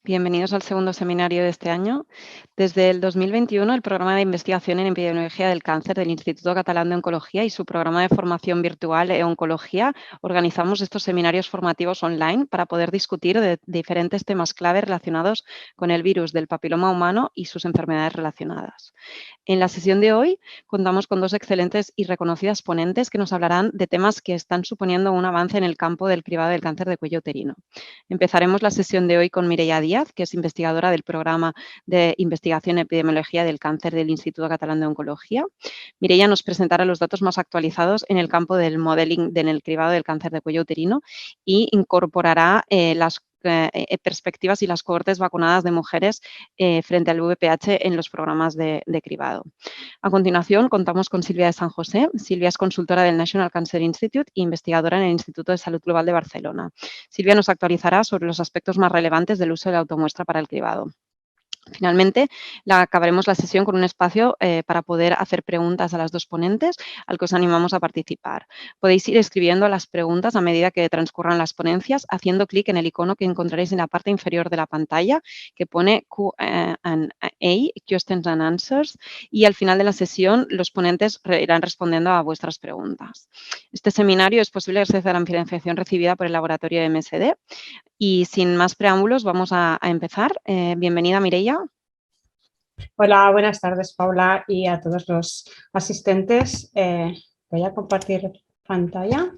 Bienvenidos al segundo seminario de este año. Desde el 2021, el programa de investigación en epidemiología del cáncer del Instituto Catalán de Oncología y su programa de formación virtual e-Oncología organizamos estos seminarios formativos online para poder discutir de diferentes temas clave relacionados con el virus del papiloma humano y sus enfermedades relacionadas. En la sesión de hoy contamos con dos excelentes y reconocidas ponentes que nos hablarán de temas que están suponiendo un avance en el campo del cribado del cáncer de cuello uterino. Empezaremos la sesión de hoy con Mireia Díaz, que es investigadora del programa de investigación en epidemiología del cáncer del Instituto Catalán de Oncología. Mireia nos presentará los datos más actualizados en el campo del modeling en el cribado del cáncer de cuello uterino y incorporará las perspectivas y las cohortes vacunadas de mujeres frente al VPH en los programas de cribado. A continuación, contamos con Silvia de San José. Silvia es consultora del National Cancer Institute e investigadora en el Instituto de Salud Global de Barcelona. Silvia nos actualizará sobre los aspectos más relevantes del uso de la automuestra para el cribado. Finalmente, acabaremos la sesión con un espacio para poder hacer preguntas a las dos ponentes, al que os animamos a participar. Podéis ir escribiendo las preguntas a medida que transcurran las ponencias, haciendo clic en el icono que encontraréis en la parte inferior de la pantalla, que pone Q&A, Questions and Answers, y al final de la sesión los ponentes irán respondiendo a vuestras preguntas. Este seminario es posible gracias a la financiación recibida por el laboratorio de MSD. Y sin más preámbulos, vamos a empezar. Bienvenida, Mireia. Hola, buenas tardes, Paula, y a todos los asistentes. Voy a compartir pantalla.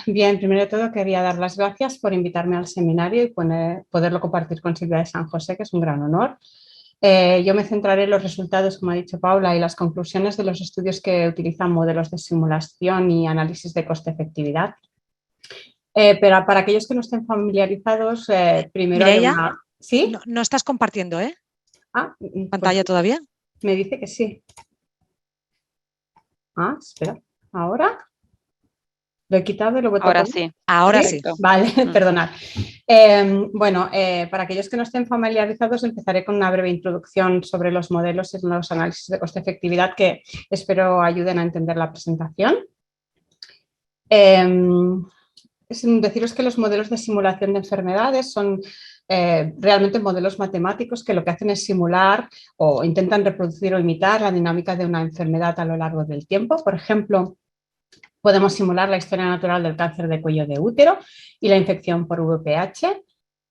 Bien, primero de todo quería dar las gracias por invitarme al seminario y poderlo compartir con Silvia de San José, que es un gran honor. Yo me centraré en los resultados, como ha dicho Paula, y las conclusiones de los estudios que utilizan modelos de simulación y análisis de coste-efectividad. Pero para aquellos que no estén familiarizados, primero haré Mireia, una... ¿Sí? no estás compartiendo, ¿eh? ¿Pantalla Pues todavía? me dice que sí. Espera, ¿ahora? ¿Lo he quitado y lo he vuelto a Ahora poner? sí. Ahora sí. Perfecto. Vale, perdonad. Bueno, para aquellos que no estén familiarizados, empezaré con una breve introducción sobre los modelos y los análisis de coste-efectividad que espero ayuden a entender la presentación. Deciros que los modelos de simulación de enfermedades son realmente modelos matemáticos que lo que hacen es simular o intentan reproducir o imitar la dinámica de una enfermedad a lo largo del tiempo. Por ejemplo, podemos simular la historia natural del cáncer de cuello de útero y la infección por VPH.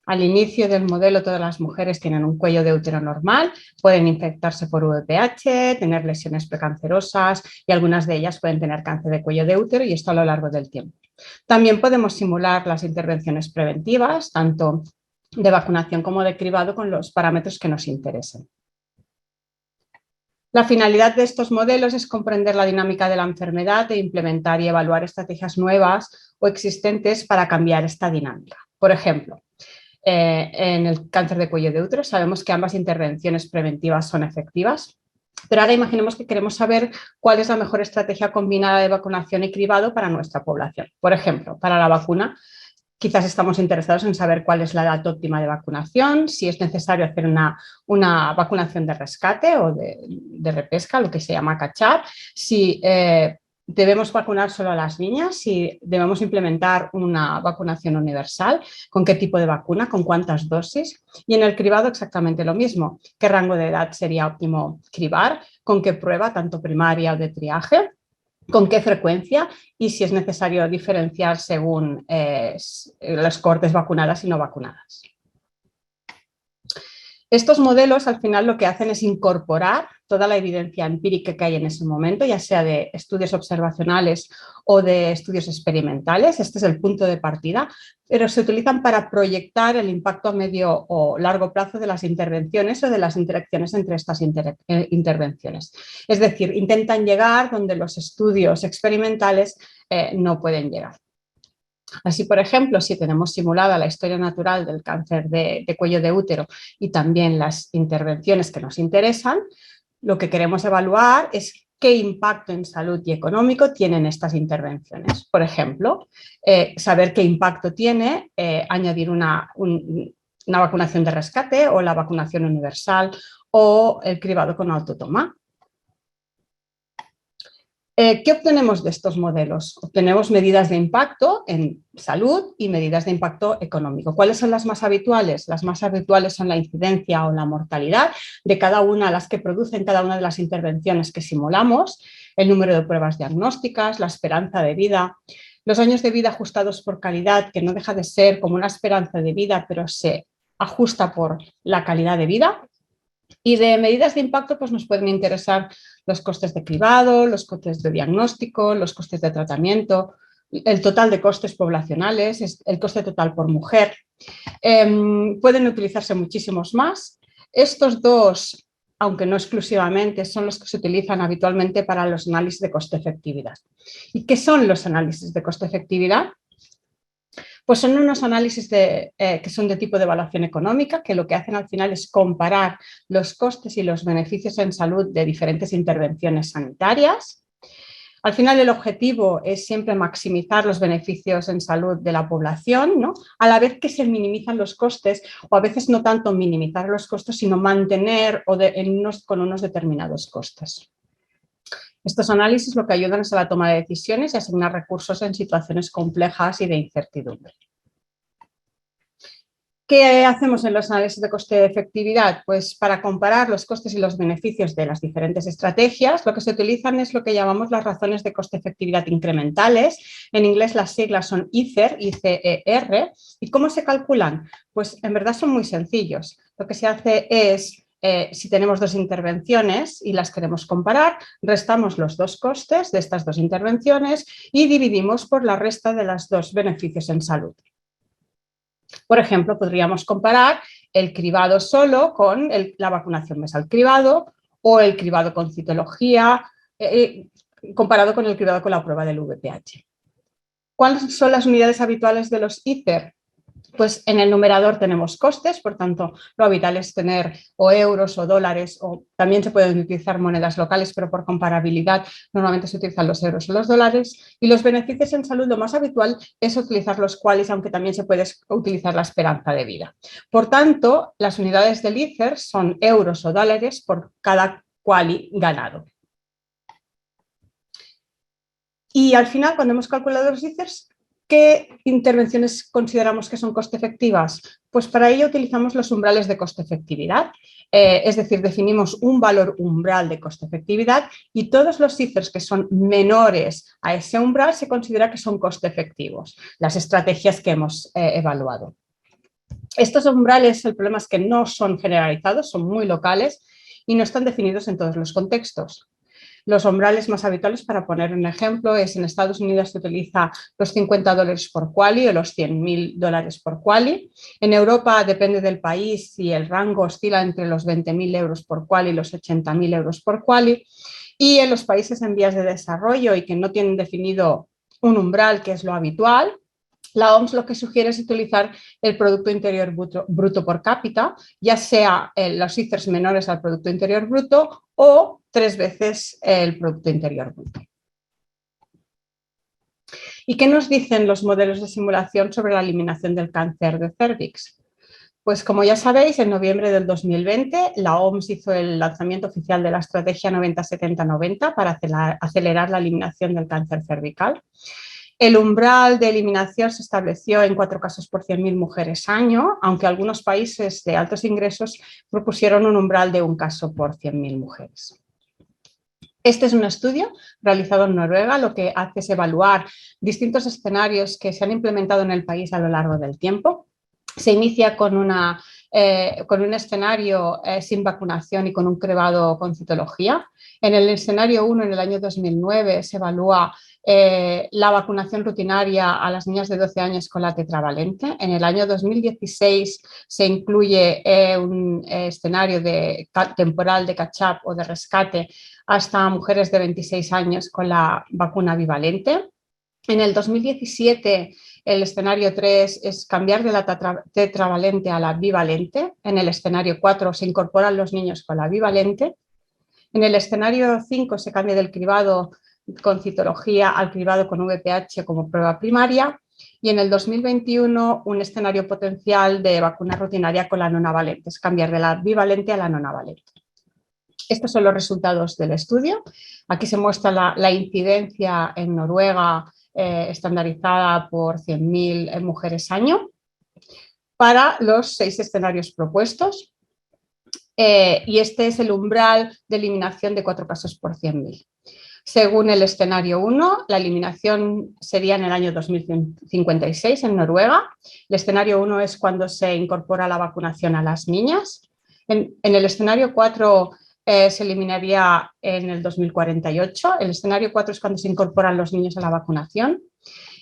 Al inicio del modelo, todas las mujeres tienen un cuello de útero normal, pueden infectarse por VPH, tener lesiones precancerosas y algunas de ellas pueden tener cáncer de cuello de útero, y esto a lo largo del tiempo. También podemos simular las intervenciones preventivas, tanto de vacunación como de cribado, con los parámetros que nos interesen. La finalidad de estos modelos es comprender la dinámica de la enfermedad e implementar y evaluar estrategias nuevas o existentes para cambiar esta dinámica. Por ejemplo, en el cáncer de cuello de útero sabemos que ambas intervenciones preventivas son efectivas, pero ahora imaginemos que queremos saber cuál es la mejor estrategia combinada de vacunación y cribado para nuestra población. Por ejemplo, para la vacuna, quizás estamos interesados en saber cuál es la edad óptima de vacunación, si es necesario hacer una vacunación de rescate o de repesca, lo que se llama catch-up, si debemos vacunar solo a las niñas, si debemos implementar una vacunación universal, con qué tipo de vacuna, con cuántas dosis. Y en el cribado exactamente lo mismo, qué rango de edad sería óptimo cribar, con qué prueba, tanto primaria o de triaje, con qué frecuencia y si es necesario diferenciar según las cohortes vacunadas y no vacunadas. Estos modelos al final lo que hacen es incorporar toda la evidencia empírica que hay en ese momento, ya sea de estudios observacionales o de estudios experimentales. Este es el punto de partida, pero se utilizan para proyectar el impacto a medio o largo plazo de las intervenciones o de las interacciones entre estas intervenciones. Es decir, intentan llegar donde los estudios experimentales no pueden llegar. Así, por ejemplo, si tenemos simulada la historia natural del cáncer de cuello de útero y también las intervenciones que nos interesan, lo que queremos evaluar es qué impacto en salud y económico tienen estas intervenciones. Por ejemplo, saber qué impacto tiene añadir una vacunación de rescate o la vacunación universal o el cribado con autotoma. ¿Qué obtenemos de estos modelos? Obtenemos medidas de impacto en salud y medidas de impacto económico. ¿Cuáles son las más habituales? Las más habituales son la incidencia o la mortalidad de cada una, las que producen cada una de las intervenciones que simulamos, el número de pruebas diagnósticas, la esperanza de vida, los años de vida ajustados por calidad, que no deja de ser como una esperanza de vida, pero se ajusta por la calidad de vida. Y de medidas de impacto pues nos pueden interesar los costes de cribado, los costes de diagnóstico, los costes de tratamiento, el total de costes poblacionales, el coste total por mujer. Pueden utilizarse muchísimos más. Estos dos, aunque no exclusivamente, son los que se utilizan habitualmente para los análisis de coste-efectividad. ¿Y qué son los análisis de coste-efectividad? Pues son unos análisis que son de tipo de evaluación económica, que lo que hacen al final es comparar los costes y los beneficios en salud de diferentes intervenciones sanitarias. Al final el objetivo es siempre maximizar los beneficios en salud de la población, ¿no? A la vez que se minimizan los costes, o a veces no tanto minimizar los costos, sino mantener con unos determinados costes. Estos análisis lo que ayudan es a la toma de decisiones y asignar recursos en situaciones complejas y de incertidumbre. ¿Qué hacemos en los análisis de coste-efectividad? Pues para comparar los costes y los beneficios de las diferentes estrategias, lo que se utilizan es lo que llamamos las razones de coste-efectividad incrementales. En inglés las siglas son ICER, I-C-E-R. ¿Y cómo se calculan? Pues en verdad son muy sencillos. Lo que se hace es, si tenemos dos intervenciones y las queremos comparar, restamos los dos costes de estas dos intervenciones y dividimos por la resta de los dos beneficios en salud. Por ejemplo, podríamos comparar el cribado solo con la vacunación mesal cribado o el cribado con citología comparado con el cribado con la prueba del VPH. ¿Cuáles son las unidades habituales de los ICER? Pues en el numerador tenemos costes, por tanto, lo habitual es tener o euros o dólares, o también se pueden utilizar monedas locales, pero por comparabilidad normalmente se utilizan los euros o los dólares. Y los beneficios en salud, lo más habitual es utilizar los QALYs, aunque también se puede utilizar la esperanza de vida. Por tanto, las unidades del ICER son euros o dólares por cada QALY ganado. Y al final, cuando hemos calculado los ICERs, ¿qué intervenciones consideramos que son coste efectivas? Pues para ello utilizamos los umbrales de coste efectividad, es decir, definimos un valor umbral de coste efectividad y todos los ICERs que son menores a ese umbral se considera que son coste efectivos, las estrategias que hemos evaluado. Estos umbrales, el problema es que no son generalizados, son muy locales y no están definidos en todos los contextos. Los umbrales más habituales, para poner un ejemplo, es en Estados Unidos se utiliza los $50 por QALY o los $100.000 por QALY. En Europa depende del país y el rango oscila entre los 20.000 euros por QALY y los 80.000 euros por QALY. Y en los países en vías de desarrollo y que no tienen definido un umbral, que es lo habitual, la OMS lo que sugiere es utilizar el Producto Interior Bruto por cápita, ya sea los ICERs menores al Producto Interior Bruto o 3 veces el Producto Interior Bruto. ¿Y qué nos dicen los modelos de simulación sobre la eliminación del cáncer de cérvix? Pues como ya sabéis, en noviembre del 2020 la OMS hizo el lanzamiento oficial de la estrategia 90-70-90 para acelerar la eliminación del cáncer cervical. El umbral de eliminación se estableció en 4 casos por 100.000 mujeres año, aunque algunos países de altos ingresos propusieron un umbral de 1 caso por 100.000 mujeres. Este es un estudio realizado en Noruega, lo que hace es evaluar distintos escenarios que se han implementado en el país a lo largo del tiempo. Se inicia con un escenario sin vacunación y con un cribado con citología. En el escenario 1, en el año 2009, se evalúa la vacunación rutinaria a las niñas de 12 años con la tetravalente. En el año 2016 se incluye un escenario temporal de catch-up o de rescate hasta mujeres de 26 años con la vacuna bivalente. En el 2017 el escenario 3 es cambiar de la tetravalente a la bivalente. En el escenario 4 se incorporan los niños con la bivalente. En el escenario 5 se cambia del cribado con citología al cribado con VPH como prueba primaria. Y en el 2021 un escenario potencial de vacuna rutinaria con la nonavalente, es cambiar de la bivalente a la nonavalente. Estos son los resultados del estudio. Aquí se muestra la incidencia en Noruega estandarizada por 100.000 mujeres año para los 6 escenarios propuestos. Y este es el umbral de eliminación de 4 casos por 100.000. Según el escenario 1, la eliminación sería en el año 2056 en Noruega. El escenario 1 es cuando se incorpora la vacunación a las niñas. En el escenario 4 se eliminaría en el 2048. El escenario 4 es cuando se incorporan los niños a la vacunación.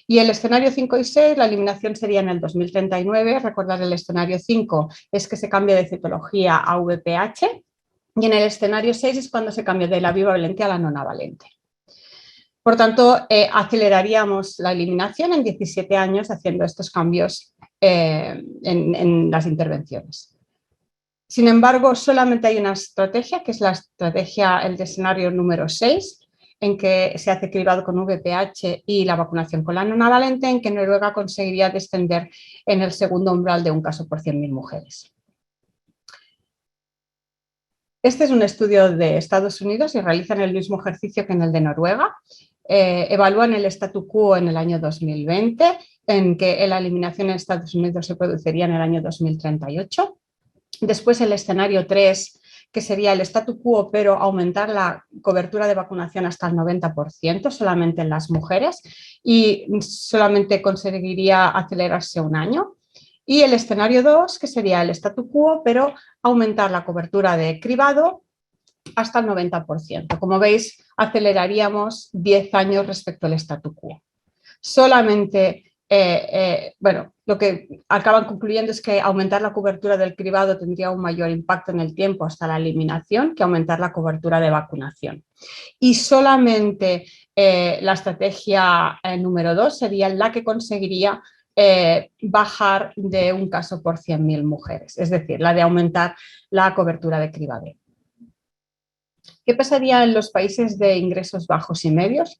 Y el escenario 5 y 6, la eliminación sería en el 2039. Recordar, el escenario 5 es que se cambia de citología a VPH. Y en el escenario 6 es cuando se cambia de la bivalente a la nonavalente. Por tanto, aceleraríamos la eliminación en 17 años haciendo estos cambios en las intervenciones. Sin embargo, solamente hay una estrategia, que es la estrategia, el escenario número 6, en que se hace cribado con VPH y la vacunación con la nonavalente, en que Noruega conseguiría descender en el segundo umbral de un caso por 100.000 mujeres. Este es un estudio de Estados Unidos y realizan el mismo ejercicio que en el de Noruega. Evalúan el statu quo en el año 2020, en que la eliminación en Estados Unidos se produciría en el año 2038. Después el escenario 3, que sería el statu quo, pero aumentar la cobertura de vacunación hasta el 90%, solamente en las mujeres, y solamente conseguiría acelerarse un año. Y el escenario 2, que sería el statu quo, pero aumentar la cobertura de cribado hasta el 90%. Como veis, aceleraríamos 10 años respecto al statu quo. Solamente, lo que acaban concluyendo es que aumentar la cobertura del cribado tendría un mayor impacto en el tiempo hasta la eliminación que aumentar la cobertura de vacunación. Y solamente la estrategia número 2 sería la que conseguiría bajar de un caso por 100.000 mujeres, es decir, la de aumentar la cobertura de cribado. ¿Qué pasaría en los países de ingresos bajos y medios?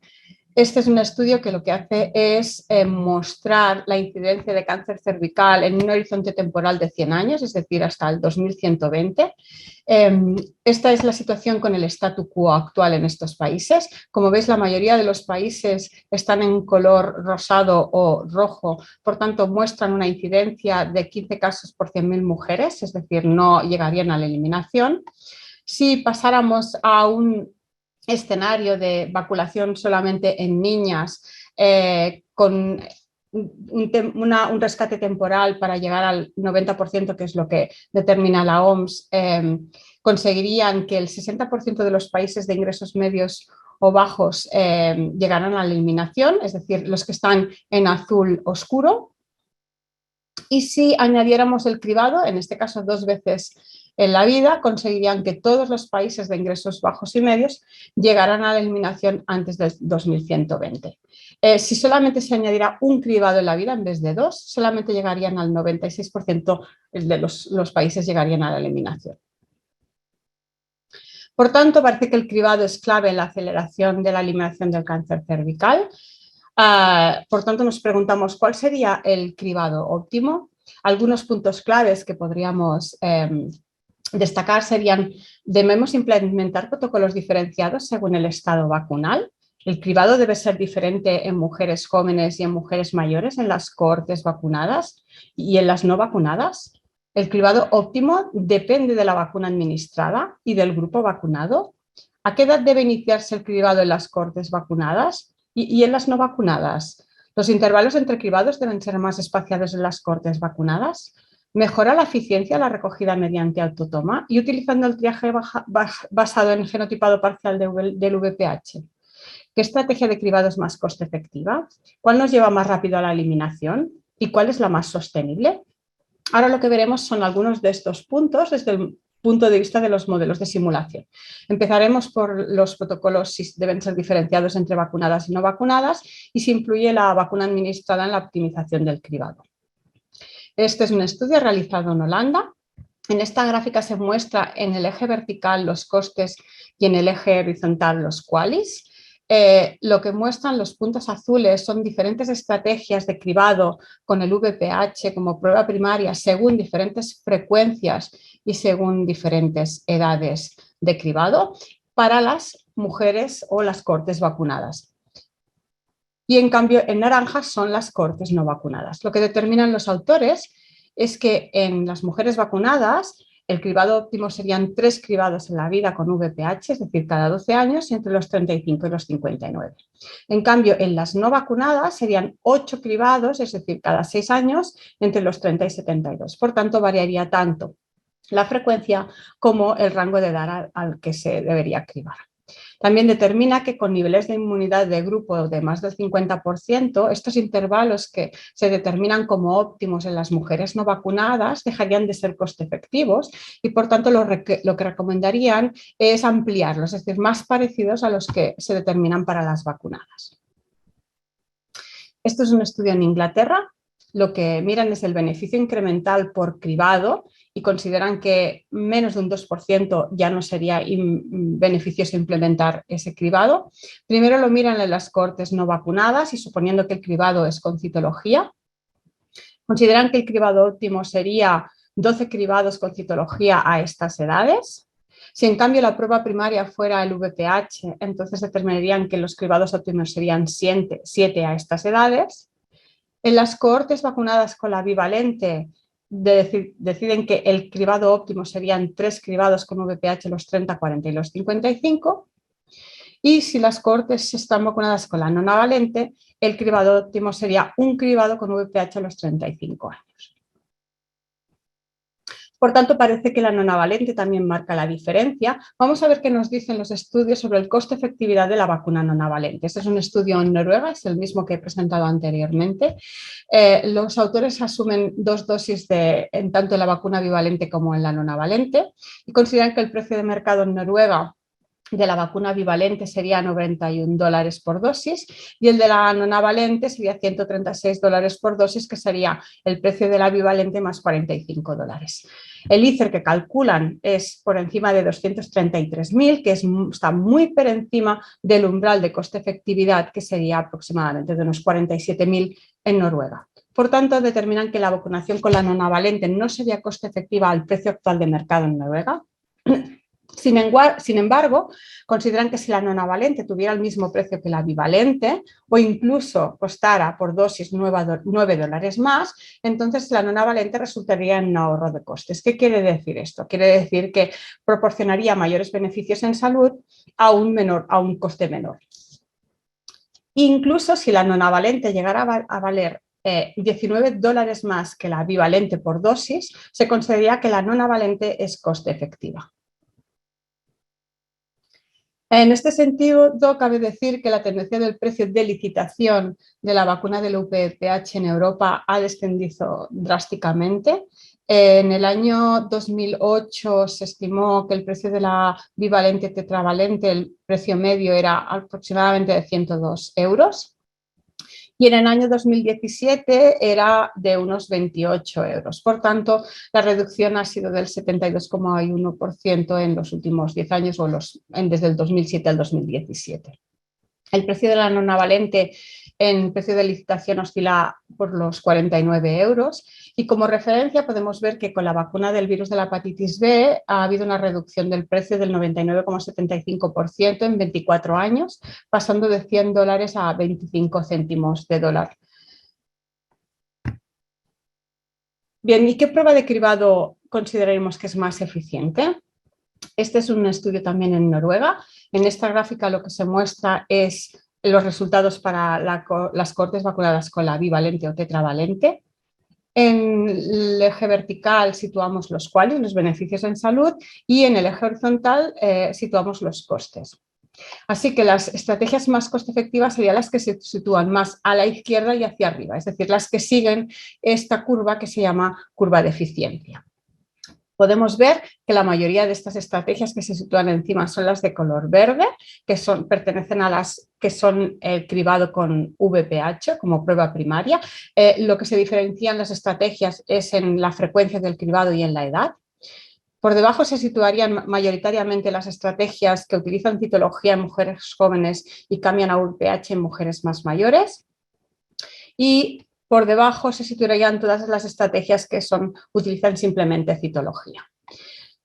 Este es un estudio que lo que hace es mostrar la incidencia de cáncer cervical en un horizonte temporal de 100 años, es decir, hasta el 2120. Esta es la situación con el statu quo actual en estos países. Como veis, la mayoría de los países están en color rosado o rojo, por tanto, muestran una incidencia de 15 casos por 100.000 mujeres, es decir, no llegarían a la eliminación. Si pasáramos a un escenario de vacunación solamente en niñas con un rescate temporal para llegar al 90%, que es lo que determina la OMS, conseguirían que el 60% de los países de ingresos medios o bajos llegaran a la eliminación, es decir, los que están en azul oscuro. Y si añadiéramos el cribado, en este caso 2 veces en la vida, conseguirían que todos los países de ingresos bajos y medios llegaran a la eliminación antes del 2120. Si solamente se añadiera un cribado en la vida en vez de 2, solamente llegarían al 96% de los países llegarían a la eliminación. Por tanto, parece que el cribado es clave en la aceleración de la eliminación del cáncer cervical. Por tanto, nos preguntamos cuál sería el cribado óptimo. Algunos puntos claves que podríamos destacar serían: debemos implementar protocolos diferenciados según el estado vacunal. El cribado debe ser diferente en mujeres jóvenes y en mujeres mayores en las cohortes vacunadas y en las no vacunadas. El cribado óptimo depende de la vacuna administrada y del grupo vacunado. ¿A qué edad debe iniciarse el cribado en las cohortes vacunadas y en las no vacunadas? ¿Los intervalos entre cribados deben ser más espaciados en las cohortes vacunadas? Mejora la eficiencia la recogida mediante autotoma y utilizando el triaje basado en el genotipado parcial del VPH. ¿Qué estrategia de cribado es más coste efectiva? ¿Cuál nos lleva más rápido a la eliminación? ¿Y cuál es la más sostenible? Ahora lo que veremos son algunos de estos puntos desde el punto de vista de los modelos de simulación. Empezaremos por los protocolos, si deben ser diferenciados entre vacunadas y no vacunadas, y si influye la vacuna administrada en la optimización del cribado. Este es un estudio realizado en Holanda. En esta gráfica se muestra en el eje vertical los costes y en el eje horizontal los QALYs. Lo que muestran los puntos azules son diferentes estrategias de cribado con el VPH como prueba primaria según diferentes frecuencias y según diferentes edades de cribado para las mujeres o las cohortes vacunadas. Y en cambio en naranja son las cohortes no vacunadas. Lo que determinan los autores es que en las mujeres vacunadas el cribado óptimo serían 3 cribados en la vida con VPH, es decir, cada 12 años entre los 35 y los 59. En cambio, en las no vacunadas serían 8 cribados, es decir, cada 6 años entre los 30 y 72. Por tanto, variaría tanto la frecuencia como el rango de edad al que se debería cribar. También determina que con niveles de inmunidad de grupo de más del 50%, estos intervalos que se determinan como óptimos en las mujeres no vacunadas dejarían de ser coste efectivos y por tanto lo que recomendarían es ampliarlos, es decir, más parecidos a los que se determinan para las vacunadas. Esto es un estudio en Inglaterra. Lo que miran es el beneficio incremental por cribado y consideran que menos de un 2% ya no sería beneficioso implementar ese cribado. Primero lo miran en las cohortes no vacunadas y suponiendo que el cribado es con citología. Consideran que el cribado óptimo sería 12 cribados con citología a estas edades. Si en cambio la prueba primaria fuera el VPH, entonces determinarían que los cribados óptimos serían 7 a estas edades. En las cohortes vacunadas con la bivalente deciden que el cribado óptimo serían 3 cribados con VPH los 30, 40 y los 55. Y si las cohortes están vacunadas con la nonavalente, el cribado óptimo sería un cribado con VPH a los 35 años. Por tanto, parece que la nonavalente también marca la diferencia. Vamos a ver qué nos dicen los estudios sobre el coste-efectividad de la vacuna nonavalente. Este es un estudio en Noruega, es el mismo que he presentado anteriormente. Los autores asumen 2 dosis en tanto en la vacuna bivalente como en la nonavalente y consideran que el precio de mercado en Noruega de la vacuna bivalente sería $91 por dosis y el de la nonavalente sería $136 por dosis, que sería el precio de la bivalente más $45. El ICER que calculan es por encima de 233.000, que está muy por encima del umbral de coste-efectividad, que sería aproximadamente de unos 47.000 en Noruega. Por tanto, determinan que la vacunación con la nonavalente no sería coste efectiva al precio actual de mercado en Noruega. Sin embargo, consideran que si la nonavalente tuviera el mismo precio que la bivalente o incluso costara por dosis $9 más, entonces la nonavalente resultaría en un ahorro de costes. ¿Qué quiere decir esto? Quiere decir que proporcionaría mayores beneficios en salud a un coste menor. Incluso si la nonavalente llegara a valer $19 más que la bivalente por dosis, se consideraría que la nonavalente es coste efectiva. En este sentido, cabe decir que la tendencia del precio de licitación de la vacuna del VPH en Europa ha descendido drásticamente. En el año 2008 se estimó que el precio de la bivalente tetravalente, el precio medio era aproximadamente de 102 euros. Y en el año 2017 era de unos 28 euros. Por tanto, la reducción ha sido del 72,1% en los últimos 10 años o desde el 2007 al 2017. El precio de la nonavalente en precio de licitación oscila por los 49 euros y como referencia podemos ver que con la vacuna del virus de la hepatitis B ha habido una reducción del precio del 99,75% en 24 años, pasando de $100 a 25 céntimos de dólar. Bien, ¿y qué prueba de cribado consideramos que es más eficiente? Este es un estudio también en Noruega. En esta gráfica lo que se muestra es los resultados para las cohortes vacunadas con la bivalente o tetravalente. En el eje vertical situamos los qualis, los beneficios en salud, y en el eje horizontal situamos los costes. Así que las estrategias más coste efectivas serían las que se sitúan más a la izquierda y hacia arriba, es decir, las que siguen esta curva que se llama curva de eficiencia. Podemos ver que la mayoría de estas estrategias que se sitúan encima son las de color verde, que pertenecen a las que son el cribado con VPH como prueba primaria. Lo que se diferencian las estrategias es en la frecuencia del cribado y en la edad. Por debajo se situarían mayoritariamente las estrategias que utilizan citología en mujeres jóvenes y cambian a VPH en mujeres más mayores. Y por debajo se situarían todas las estrategias que utilizan simplemente citología.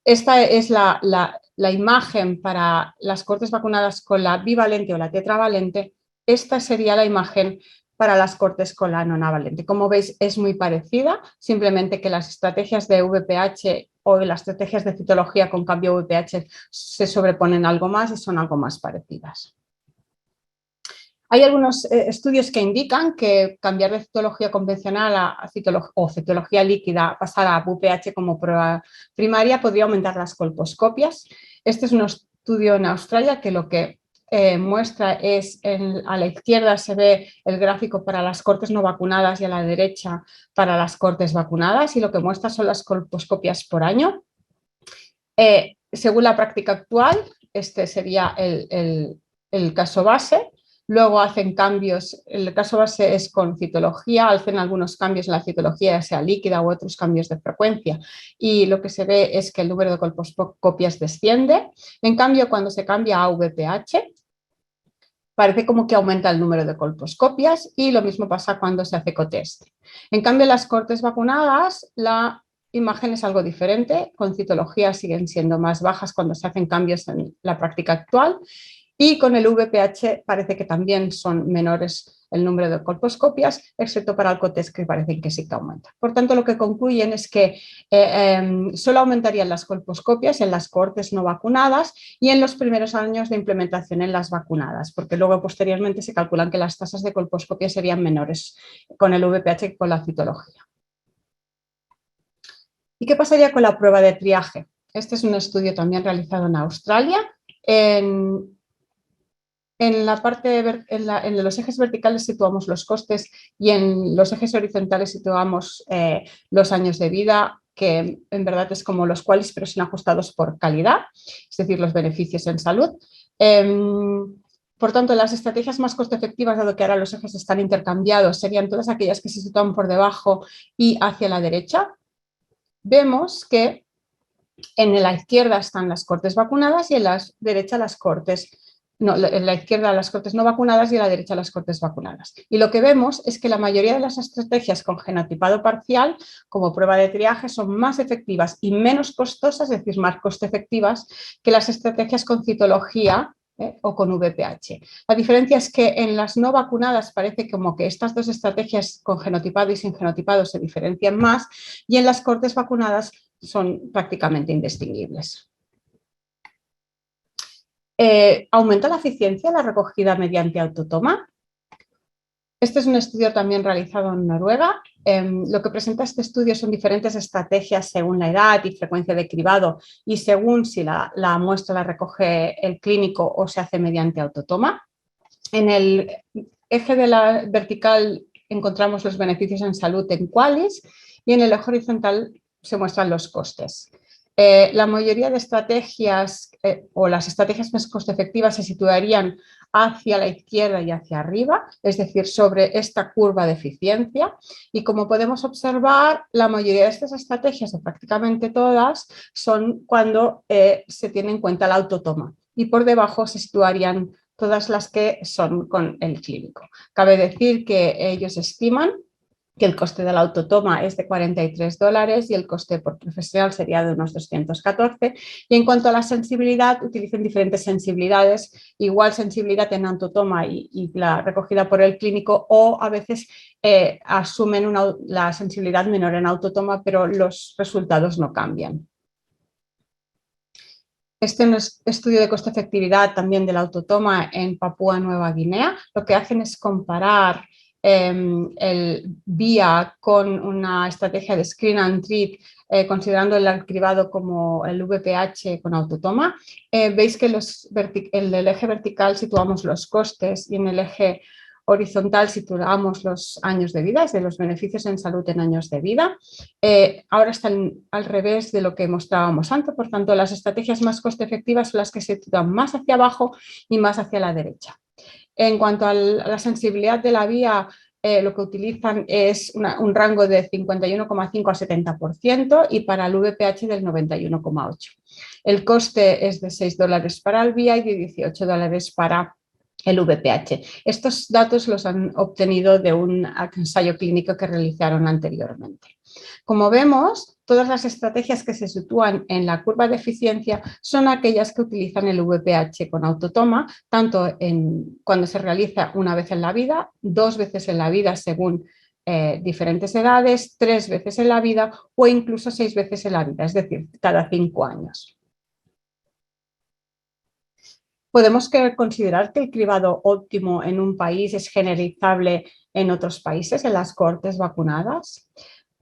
Esta es la la imagen para las cohortes vacunadas con la bivalente o la tetravalente, esta sería la imagen para las cohortes con la nonavalente. Como veis, es muy parecida, simplemente que las estrategias de VPH o las estrategias de citología con cambio VPH se sobreponen algo más y son algo más parecidas. Hay algunos estudios que indican que cambiar de citología convencional a citología líquida, pasar a VPH como prueba primaria, podría aumentar las colposcopias. Este es un estudio en Australia que lo que muestra es, a la izquierda se ve el gráfico para las cohortes no vacunadas y a la derecha para las cohortes vacunadas, y lo que muestra son las colposcopias por año. Según la práctica actual, este sería el caso base. Luego hacen cambios, el caso base es con citología, hacen algunos cambios en la citología, ya sea líquida u otros cambios de frecuencia, y lo que se ve es que el número de colposcopias desciende. En cambio, cuando se cambia a VPH, parece como que aumenta el número de colposcopias, y lo mismo pasa cuando se hace cotest. En cambio, en las cohortes vacunadas, la imagen es algo diferente, con citología siguen siendo más bajas cuando se hacen cambios en la práctica actual, y con el VPH parece que también son menores el número de colposcopias, excepto para el cotest, que parece que sí que aumenta. Por tanto, lo que concluyen es que solo aumentarían las colposcopias en las cohortes no vacunadas y en los primeros años de implementación en las vacunadas, porque luego posteriormente se calculan que las tasas de colposcopia serían menores con el VPH que con la citología. ¿Y qué pasaría con la prueba de triaje? Este es un estudio también realizado en Australia. En los ejes verticales situamos los costes y en los ejes horizontales situamos los años de vida, que en verdad es como los QALYs, pero son ajustados por calidad, es decir, los beneficios en salud. Por tanto, las estrategias más coste efectivas, dado que ahora los ejes están intercambiados, serían todas aquellas que se sitúan por debajo y hacia la derecha. Vemos que en la izquierda están las cohortes vacunadas y en la derecha las cohortes. No, en la izquierda las cohortes no vacunadas y a la derecha las cohortes vacunadas. Y lo que vemos es que la mayoría de las estrategias con genotipado parcial, como prueba de triaje, son más efectivas y menos costosas, es decir, más coste efectivas, que las estrategias con citología o con VPH. La diferencia es que en las no vacunadas parece como que estas dos estrategias con genotipado y sin genotipado se diferencian más, y en las cohortes vacunadas son prácticamente indistinguibles. ¿Aumenta la eficiencia de la recogida mediante autotoma? Este es un estudio también realizado en Noruega. Lo que presenta este estudio son diferentes estrategias según la edad y frecuencia de cribado y según si la muestra la recoge el clínico o se hace mediante autotoma. En el eje de la vertical encontramos los beneficios en salud en QALYs y en el eje horizontal se muestran los costes. La mayoría de estrategias o las estrategias más coste efectivas se situarían hacia la izquierda y hacia arriba, es decir, sobre esta curva de eficiencia, y como podemos observar, la mayoría de estas estrategias, o prácticamente todas, son cuando se tiene en cuenta la autotoma, y por debajo se situarían todas las que son con el clínico. Cabe decir que ellos estiman que el coste de la autotoma es de $43 y el coste por profesional sería de unos 214. Y en cuanto a la sensibilidad, utilizan diferentes sensibilidades, igual sensibilidad en autotoma y la recogida por el clínico, o a veces asumen la sensibilidad menor en autotoma, pero los resultados no cambian. Este es un estudio de coste-efectividad también de la autotoma en Papúa Nueva Guinea. Lo que hacen es comparar el VIA con una estrategia de screen and treat, considerando el cribado como el VPH con autotoma. Veis que en el eje vertical situamos los costes y en el eje horizontal situamos los años de vida, es de los beneficios en salud en años de vida. Ahora están al revés de lo que mostrábamos antes, por tanto las estrategias más coste efectivas son las que se sitúan más hacia abajo y más hacia la derecha. En cuanto a la sensibilidad de la vía, lo que utilizan es un rango de 51,5 a 70% y para el VPH del 91,8. El coste es de $6 para el vía y de $18 para el VPH. Estos datos los han obtenido de un ensayo clínico que realizaron anteriormente. Como vemos, todas las estrategias que se sitúan en la curva de eficiencia son aquellas que utilizan el VPH con autotoma, tanto cuando se realiza una vez en la vida, 2 veces en la vida según diferentes edades, 3 veces en la vida o incluso 6 veces en la vida, es decir, cada 5 años. ¿Podemos considerar que el cribado óptimo en un país es generalizable en otros países, en las cohortes vacunadas?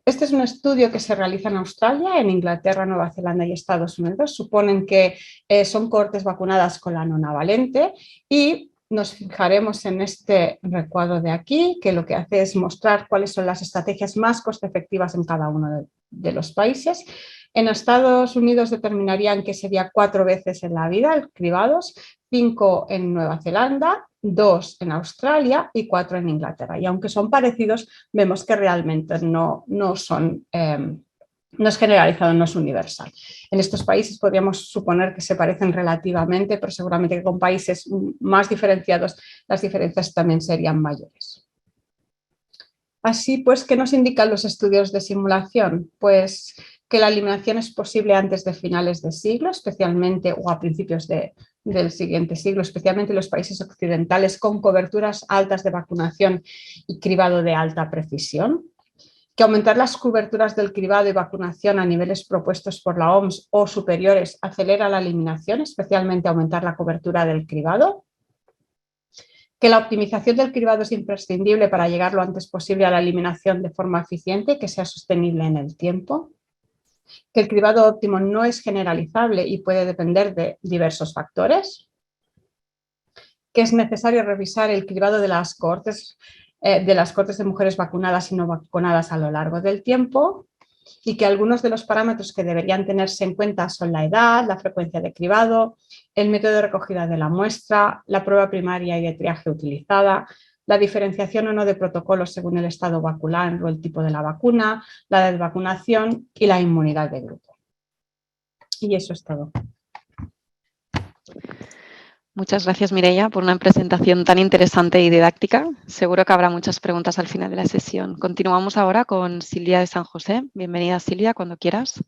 Este es un estudio que se realiza en Australia, en Inglaterra, Nueva Zelanda y Estados Unidos. Suponen que son cohortes vacunadas con la nonavalente y nos fijaremos en este recuadro de aquí, que lo que hace es mostrar cuáles son las estrategias más coste efectivas en cada uno de los países. En Estados Unidos determinarían que sería 4 veces en la vida el cribados, 5 en Nueva Zelanda, 2 en Australia y 4 en Inglaterra. Y aunque son parecidos, vemos que realmente no es generalizado, no es universal. En estos países podríamos suponer que se parecen relativamente, pero seguramente que con países más diferenciados las diferencias también serían mayores. Así pues, ¿qué nos indican los estudios de simulación? Pues que la eliminación es posible antes de finales de siglo, especialmente o a principios del siguiente siglo, especialmente en los países occidentales con coberturas altas de vacunación y cribado de alta precisión. Que aumentar las coberturas del cribado y vacunación a niveles propuestos por la OMS o superiores acelera la eliminación, especialmente aumentar la cobertura del cribado. Que la optimización del cribado es imprescindible para llegar lo antes posible a la eliminación de forma eficiente y que sea sostenible en el tiempo. Que el cribado óptimo no es generalizable y puede depender de diversos factores. Que es necesario revisar el cribado de las cohortes de mujeres vacunadas y no vacunadas a lo largo del tiempo. Y que algunos de los parámetros que deberían tenerse en cuenta son la edad, la frecuencia de cribado, el método de recogida de la muestra, la prueba primaria y de triaje utilizada, la diferenciación o no de protocolos según el estado vacunal o el tipo de la vacuna, la edad de vacunación y la inmunidad de grupo. Y eso es todo. Muchas gracias, Mireia, por una presentación tan interesante y didáctica. Seguro que habrá muchas preguntas al final de la sesión. Continuamos ahora con Silvia de San José. Bienvenida, Silvia, cuando quieras.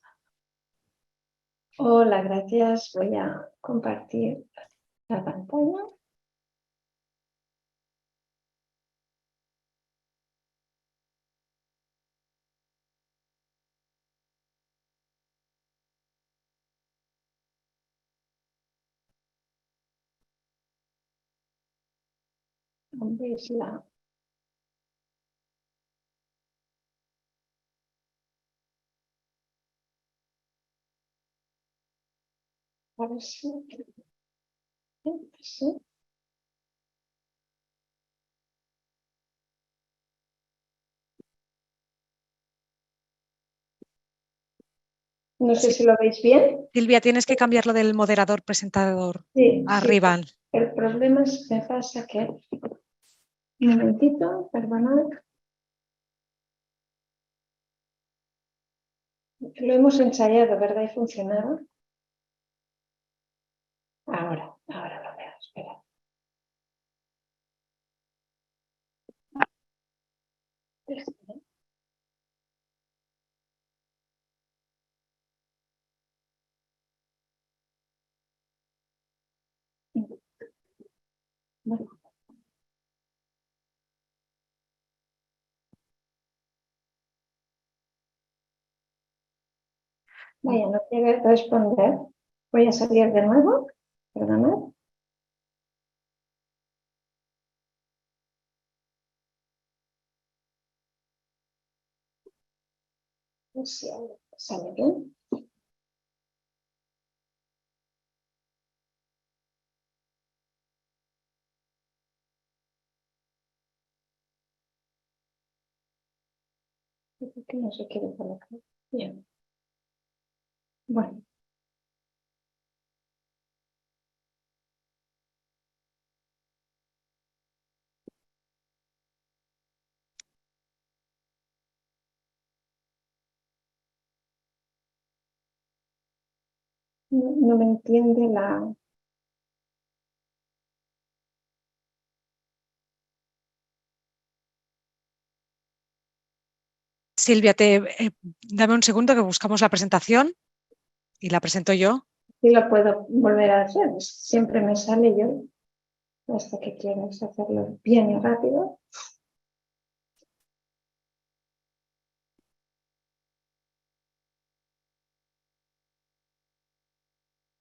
Hola, gracias. Voy a compartir la pantalla. ¿Dónde es la? A ver si... Sí. No sé si lo veis bien. Silvia, tienes que cambiarlo del moderador presentador Sí, arriba. sí. El problema es que me pasa que... Un momentito, perdonad. Lo hemos ensayado, ¿verdad? Y funcionaba. Ahora lo veo, espera. Bueno. Vaya, no quiere responder. Voy a salir de nuevo. Perdonad. No sé si sale bien. ¿Por qué no se quiere colocar? Bien. Bueno. No me entiende la... Silvia, dame un segundo que buscamos la presentación y la presento yo. Sí, lo puedo volver a hacer. Siempre me sale yo. Hasta que quieras hacerlo bien y rápido.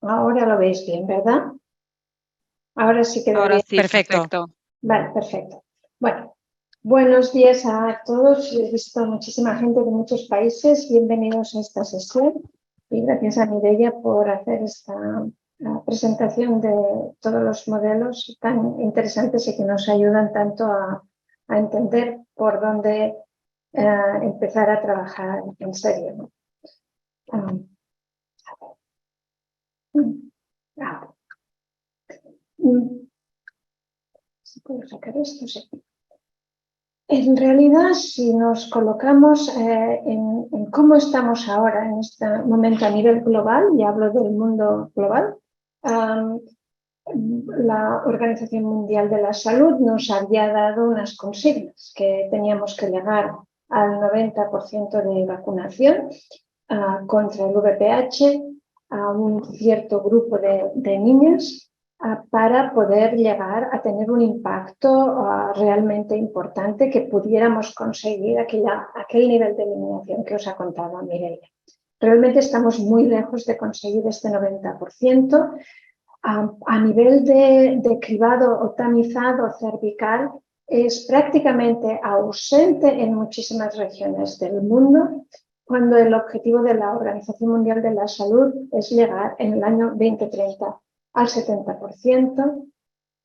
Ahora lo veis bien, ¿verdad? Ahora sí queda Ahora bien. sí, Perfecto. Vale, perfecto. Bueno, buenos días a todos. He visto muchísima gente de muchos países. Bienvenidos a esta sesión. Y gracias a Mireia por hacer esta presentación de todos los modelos tan interesantes y que nos ayudan tanto a entender por dónde empezar a trabajar en serio, ¿no? ¿Se puede sacar esto? Sí. En realidad, si nos colocamos en cómo estamos ahora en este momento a nivel global, y hablo del mundo global, la Organización Mundial de la Salud nos había dado unas consignas que teníamos que llegar al 90% de vacunación contra el VPH a un cierto grupo de niñas para poder llegar a tener un impacto realmente importante que pudiéramos conseguir aquel nivel de eliminación que os ha contado Mireia. Realmente estamos muy lejos de conseguir este 90%. A nivel de cribado o tamizado cervical es prácticamente ausente en muchísimas regiones del mundo, cuando el objetivo de la Organización Mundial de la Salud es llegar en el año 2030 al 70%.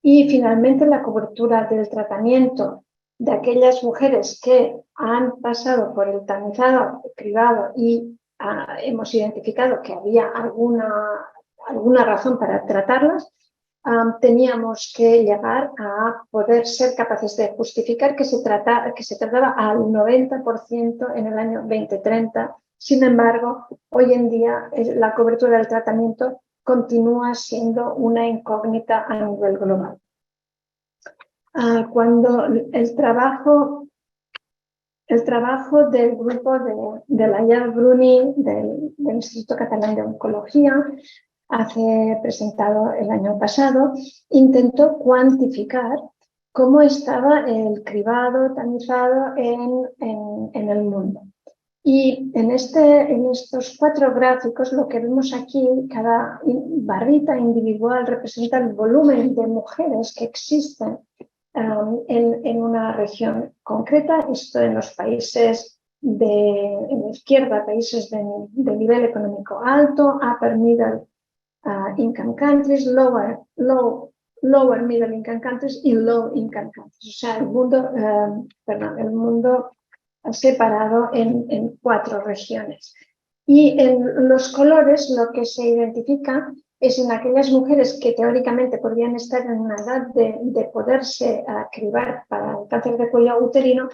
Y finalmente la cobertura del tratamiento de aquellas mujeres que han pasado por el tamizado, cribado y hemos identificado que había alguna razón para tratarlas, teníamos que llegar a poder ser capaces de justificar que se trataba al 90% en el año 2030. Sin embargo, hoy en día la cobertura del tratamiento continúa siendo una incógnita a nivel global. Cuando el trabajo del grupo de Laia Bruni del Instituto Catalán de Oncología, presentado el año pasado, intentó cuantificar cómo estaba el cribado tamizado en el mundo. Y en estos 4 gráficos lo que vemos aquí, cada barrita individual representa el volumen de mujeres que existen en una región concreta. Esto en los países en la izquierda, países de nivel económico alto, upper middle income countries, lower middle income countries y low income countries. O sea, el mundo separado en 4 regiones. Y en los colores lo que se identifica es en aquellas mujeres que teóricamente podrían estar en una edad de poderse cribar para el cáncer de cuello uterino.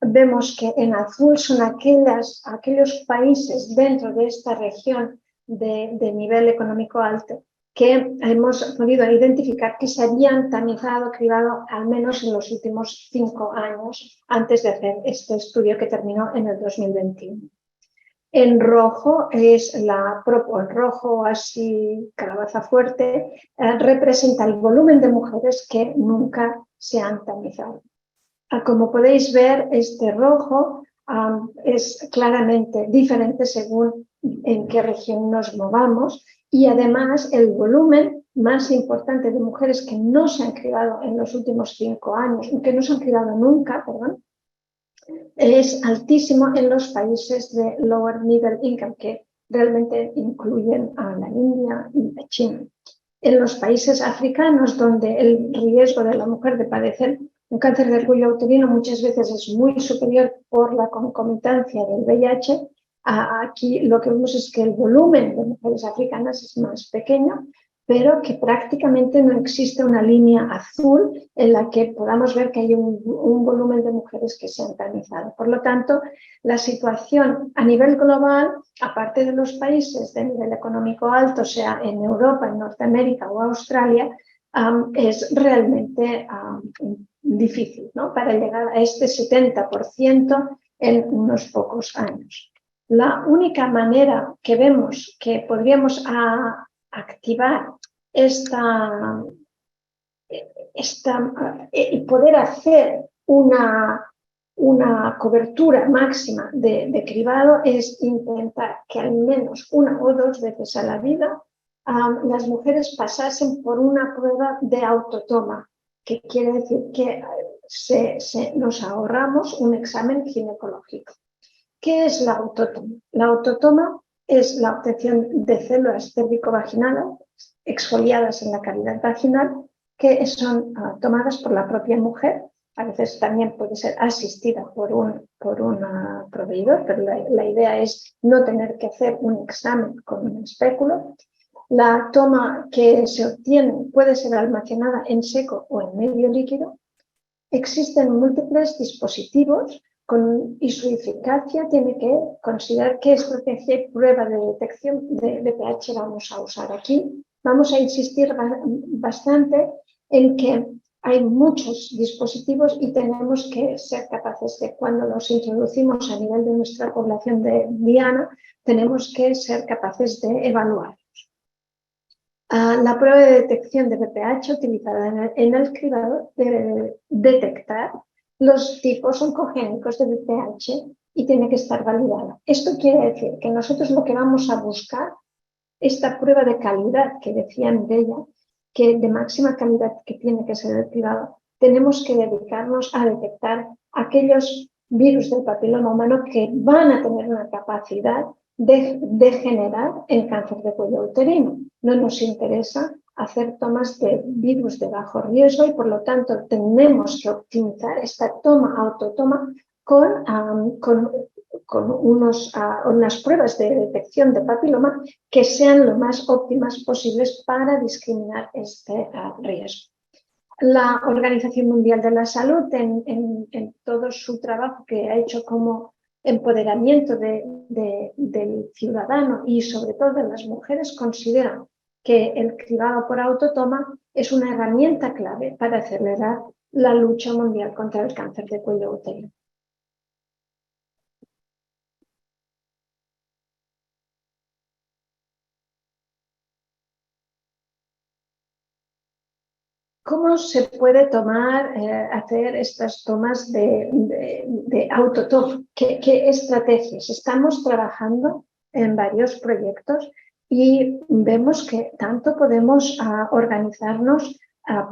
Vemos que en azul son aquellos países dentro de esta región de nivel económico alto que hemos podido identificar que se habían tamizado, cribado al menos en los últimos 5 años antes de hacer este estudio que terminó en el 2021. En rojo el rojo así calabaza fuerte, representa el volumen de mujeres que nunca se han tamizado. Como podéis ver, este rojo es claramente diferente según en qué región nos movamos, y además el volumen más importante de mujeres que no se han cribado en los últimos 5 años, que no se han cribado nunca, perdón, es altísimo en los países de lower middle income, que realmente incluyen a la India y a China. En los países africanos, donde el riesgo de la mujer de padecer un cáncer de cuello uterino muchas veces es muy superior por la concomitancia del VIH, aquí lo que vemos es que el volumen de mujeres africanas es más pequeño, pero que prácticamente no existe una línea azul en la que podamos ver que hay un volumen de mujeres que se han tamizado. Por lo tanto, la situación a nivel global, aparte de los países de nivel económico alto, sea en Europa, en Norteamérica o Australia, es realmente difícil, ¿no? Para llegar a este 70% en unos pocos años. La única manera que vemos que podríamos activar y poder hacer una cobertura máxima de cribado es intentar que al menos 1 o 2 veces a la vida las mujeres pasasen por una prueba de autotoma, que quiere decir que nos ahorramos un examen ginecológico. ¿Qué es la autotoma? La autotoma es la obtención de células cérvico-vaginales exfoliadas en la cavidad vaginal que son tomadas por la propia mujer. A veces también puede ser asistida por un proveedor, pero la idea es no tener que hacer un examen con un espéculo. La toma que se obtiene puede ser almacenada en seco o en medio líquido. Existen múltiples dispositivos y su eficacia tiene que considerar qué estrategia y prueba de detección de pH vamos a usar aquí. Vamos a insistir bastante en que hay muchos dispositivos y tenemos que ser capaces de, cuando los introducimos a nivel de nuestra población diana, tenemos que ser capaces de evaluarlos. La prueba de detección de pH utilizada en el cribado debe detectar los tipos oncogénicos de pH y tiene que estar validada. Esto quiere decir que nosotros lo que vamos a buscar, esta prueba de calidad que decía Mireia, que de máxima calidad que tiene que ser el cribado, tenemos que dedicarnos a detectar aquellos virus del papiloma humano que van a tener una capacidad de generar el cáncer de cuello uterino. No nos interesa hacer tomas de virus de bajo riesgo y por lo tanto tenemos que optimizar esta autotoma con unas pruebas de detección de papiloma que sean lo más óptimas posibles para discriminar este riesgo. La Organización Mundial de la Salud, en todo su trabajo que ha hecho como empoderamiento del ciudadano y sobre todo de las mujeres, consideran que el cribado por autotoma es una herramienta clave para acelerar la lucha mundial contra el cáncer de cuello uterino. ¿Cómo se puede hacer estas tomas de autotoma? ¿Qué estrategias? Estamos trabajando en varios proyectos y vemos que tanto podemos organizarnos,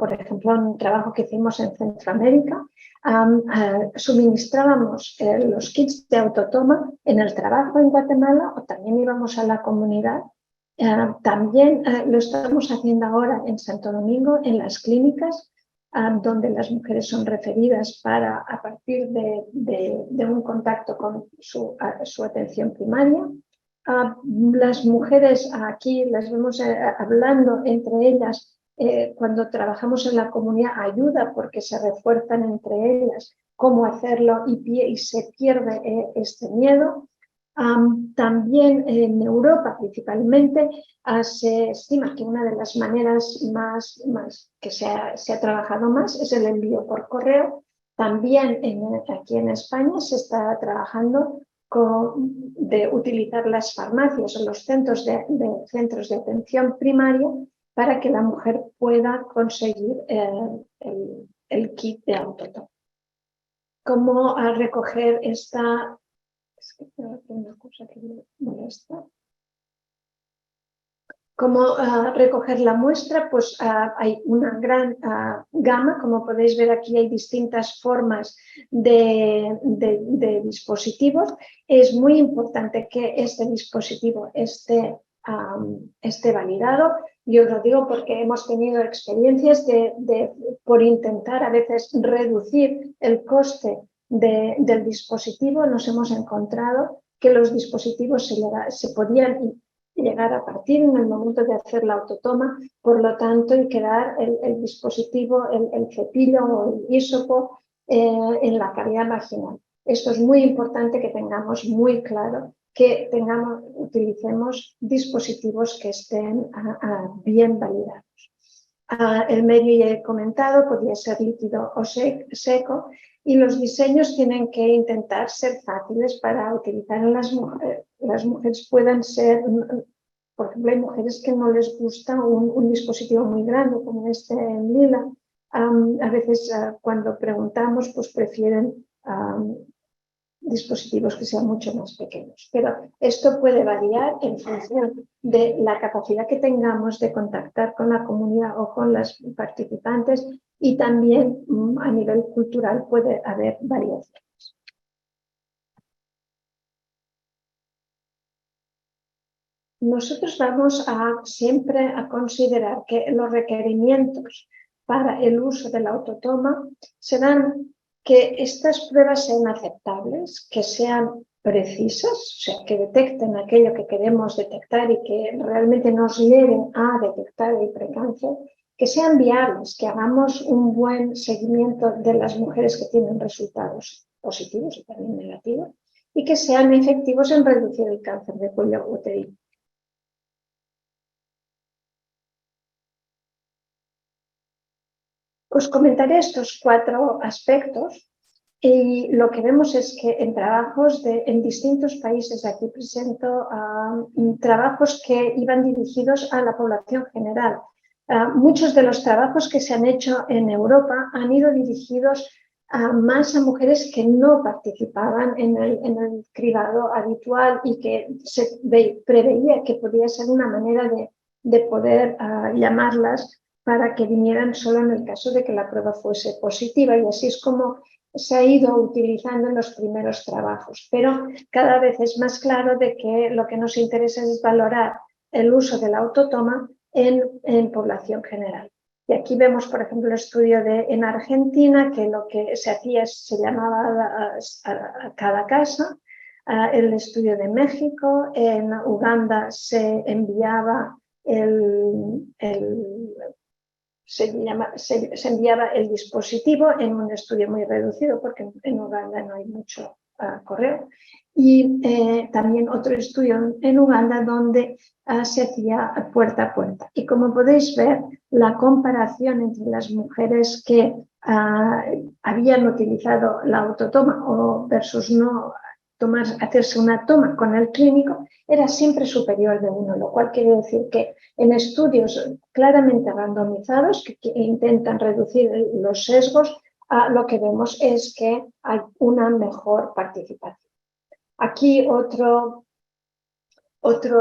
por ejemplo, en un trabajo que hicimos en Centroamérica, suministrábamos los kits de autotoma en el trabajo en Guatemala o también íbamos a la comunidad. También lo estamos haciendo ahora en Santo Domingo, en las clínicas, donde las mujeres son referidas a partir de un contacto con su atención primaria. Las mujeres aquí las vemos hablando entre ellas cuando trabajamos en la comunidad, ayuda porque se refuerzan entre ellas cómo hacerlo y se pierde este miedo. También en Europa principalmente se estima que una de las maneras más que se ha trabajado más es el envío por correo. También aquí en España se está trabajando de utilizar las farmacias o los centros de atención primaria para que la mujer pueda conseguir el kit de autotoma. ¿Cómo recoger esta? Es que tengo una cosa que me molesta. ¿Cómo recoger la muestra? Pues hay una gran gama, como podéis ver aquí hay distintas formas de dispositivos. Es muy importante que este dispositivo esté validado. Yo lo digo porque hemos tenido experiencias por intentar a veces reducir el coste del dispositivo. Nos hemos encontrado que los dispositivos se podían llegar a partir en el momento de hacer la autotoma, por lo tanto, y quedar el dispositivo, el cepillo o el hisopo en la cavidad vaginal. Esto es muy importante que tengamos muy claro, que utilicemos dispositivos que estén bien validados. El medio ya he comentado, podría ser líquido o seco, y los diseños tienen que intentar ser fáciles para utilizar en las mujeres. Las mujeres puedan ser, por ejemplo, hay mujeres que no les gusta un dispositivo muy grande como este en lila. A veces cuando preguntamos, pues prefieren dispositivos que sean mucho más pequeños. Pero esto puede variar en función de la capacidad que tengamos de contactar con la comunidad o con las participantes, y también a nivel cultural puede haber variaciones. Nosotros vamos siempre a considerar que los requerimientos para el uso de la autotoma serán que estas pruebas sean aceptables, que sean precisas, o sea, que detecten aquello que queremos detectar y que realmente nos lleven a detectar el precáncer, que sean viables, que hagamos un buen seguimiento de las mujeres que tienen resultados positivos y también negativos, y que sean efectivos en reducir el cáncer de cuello uterino. Os comentaré estos 4 aspectos, y lo que vemos es que en trabajos en distintos países, aquí presento trabajos que iban dirigidos a la población general. Muchos de los trabajos que se han hecho en Europa han ido dirigidos más a mujeres que no participaban en el cribado habitual, y que se preveía que podía ser una manera de poder llamarlas para que vinieran solo en el caso de que la prueba fuese positiva, y así es como se ha ido utilizando en los primeros trabajos. Pero cada vez es más claro de que lo que nos interesa es valorar el uso de la autotoma en población general. Y aquí vemos, por ejemplo, el estudio en Argentina, que lo que se hacía se llamaba a cada casa. El estudio de México, en Uganda se enviaba se enviaba el dispositivo en un estudio muy reducido, porque en Uganda no hay mucho correo, y también otro estudio en Uganda donde se hacía puerta a puerta. Y como podéis ver, la comparación entre las mujeres que habían utilizado la autotoma o versus no hacerse una toma con el clínico era siempre superior de 1, lo cual quiere decir que en estudios claramente randomizados que intentan reducir los sesgos, lo que vemos es que hay una mejor participación. Aquí otro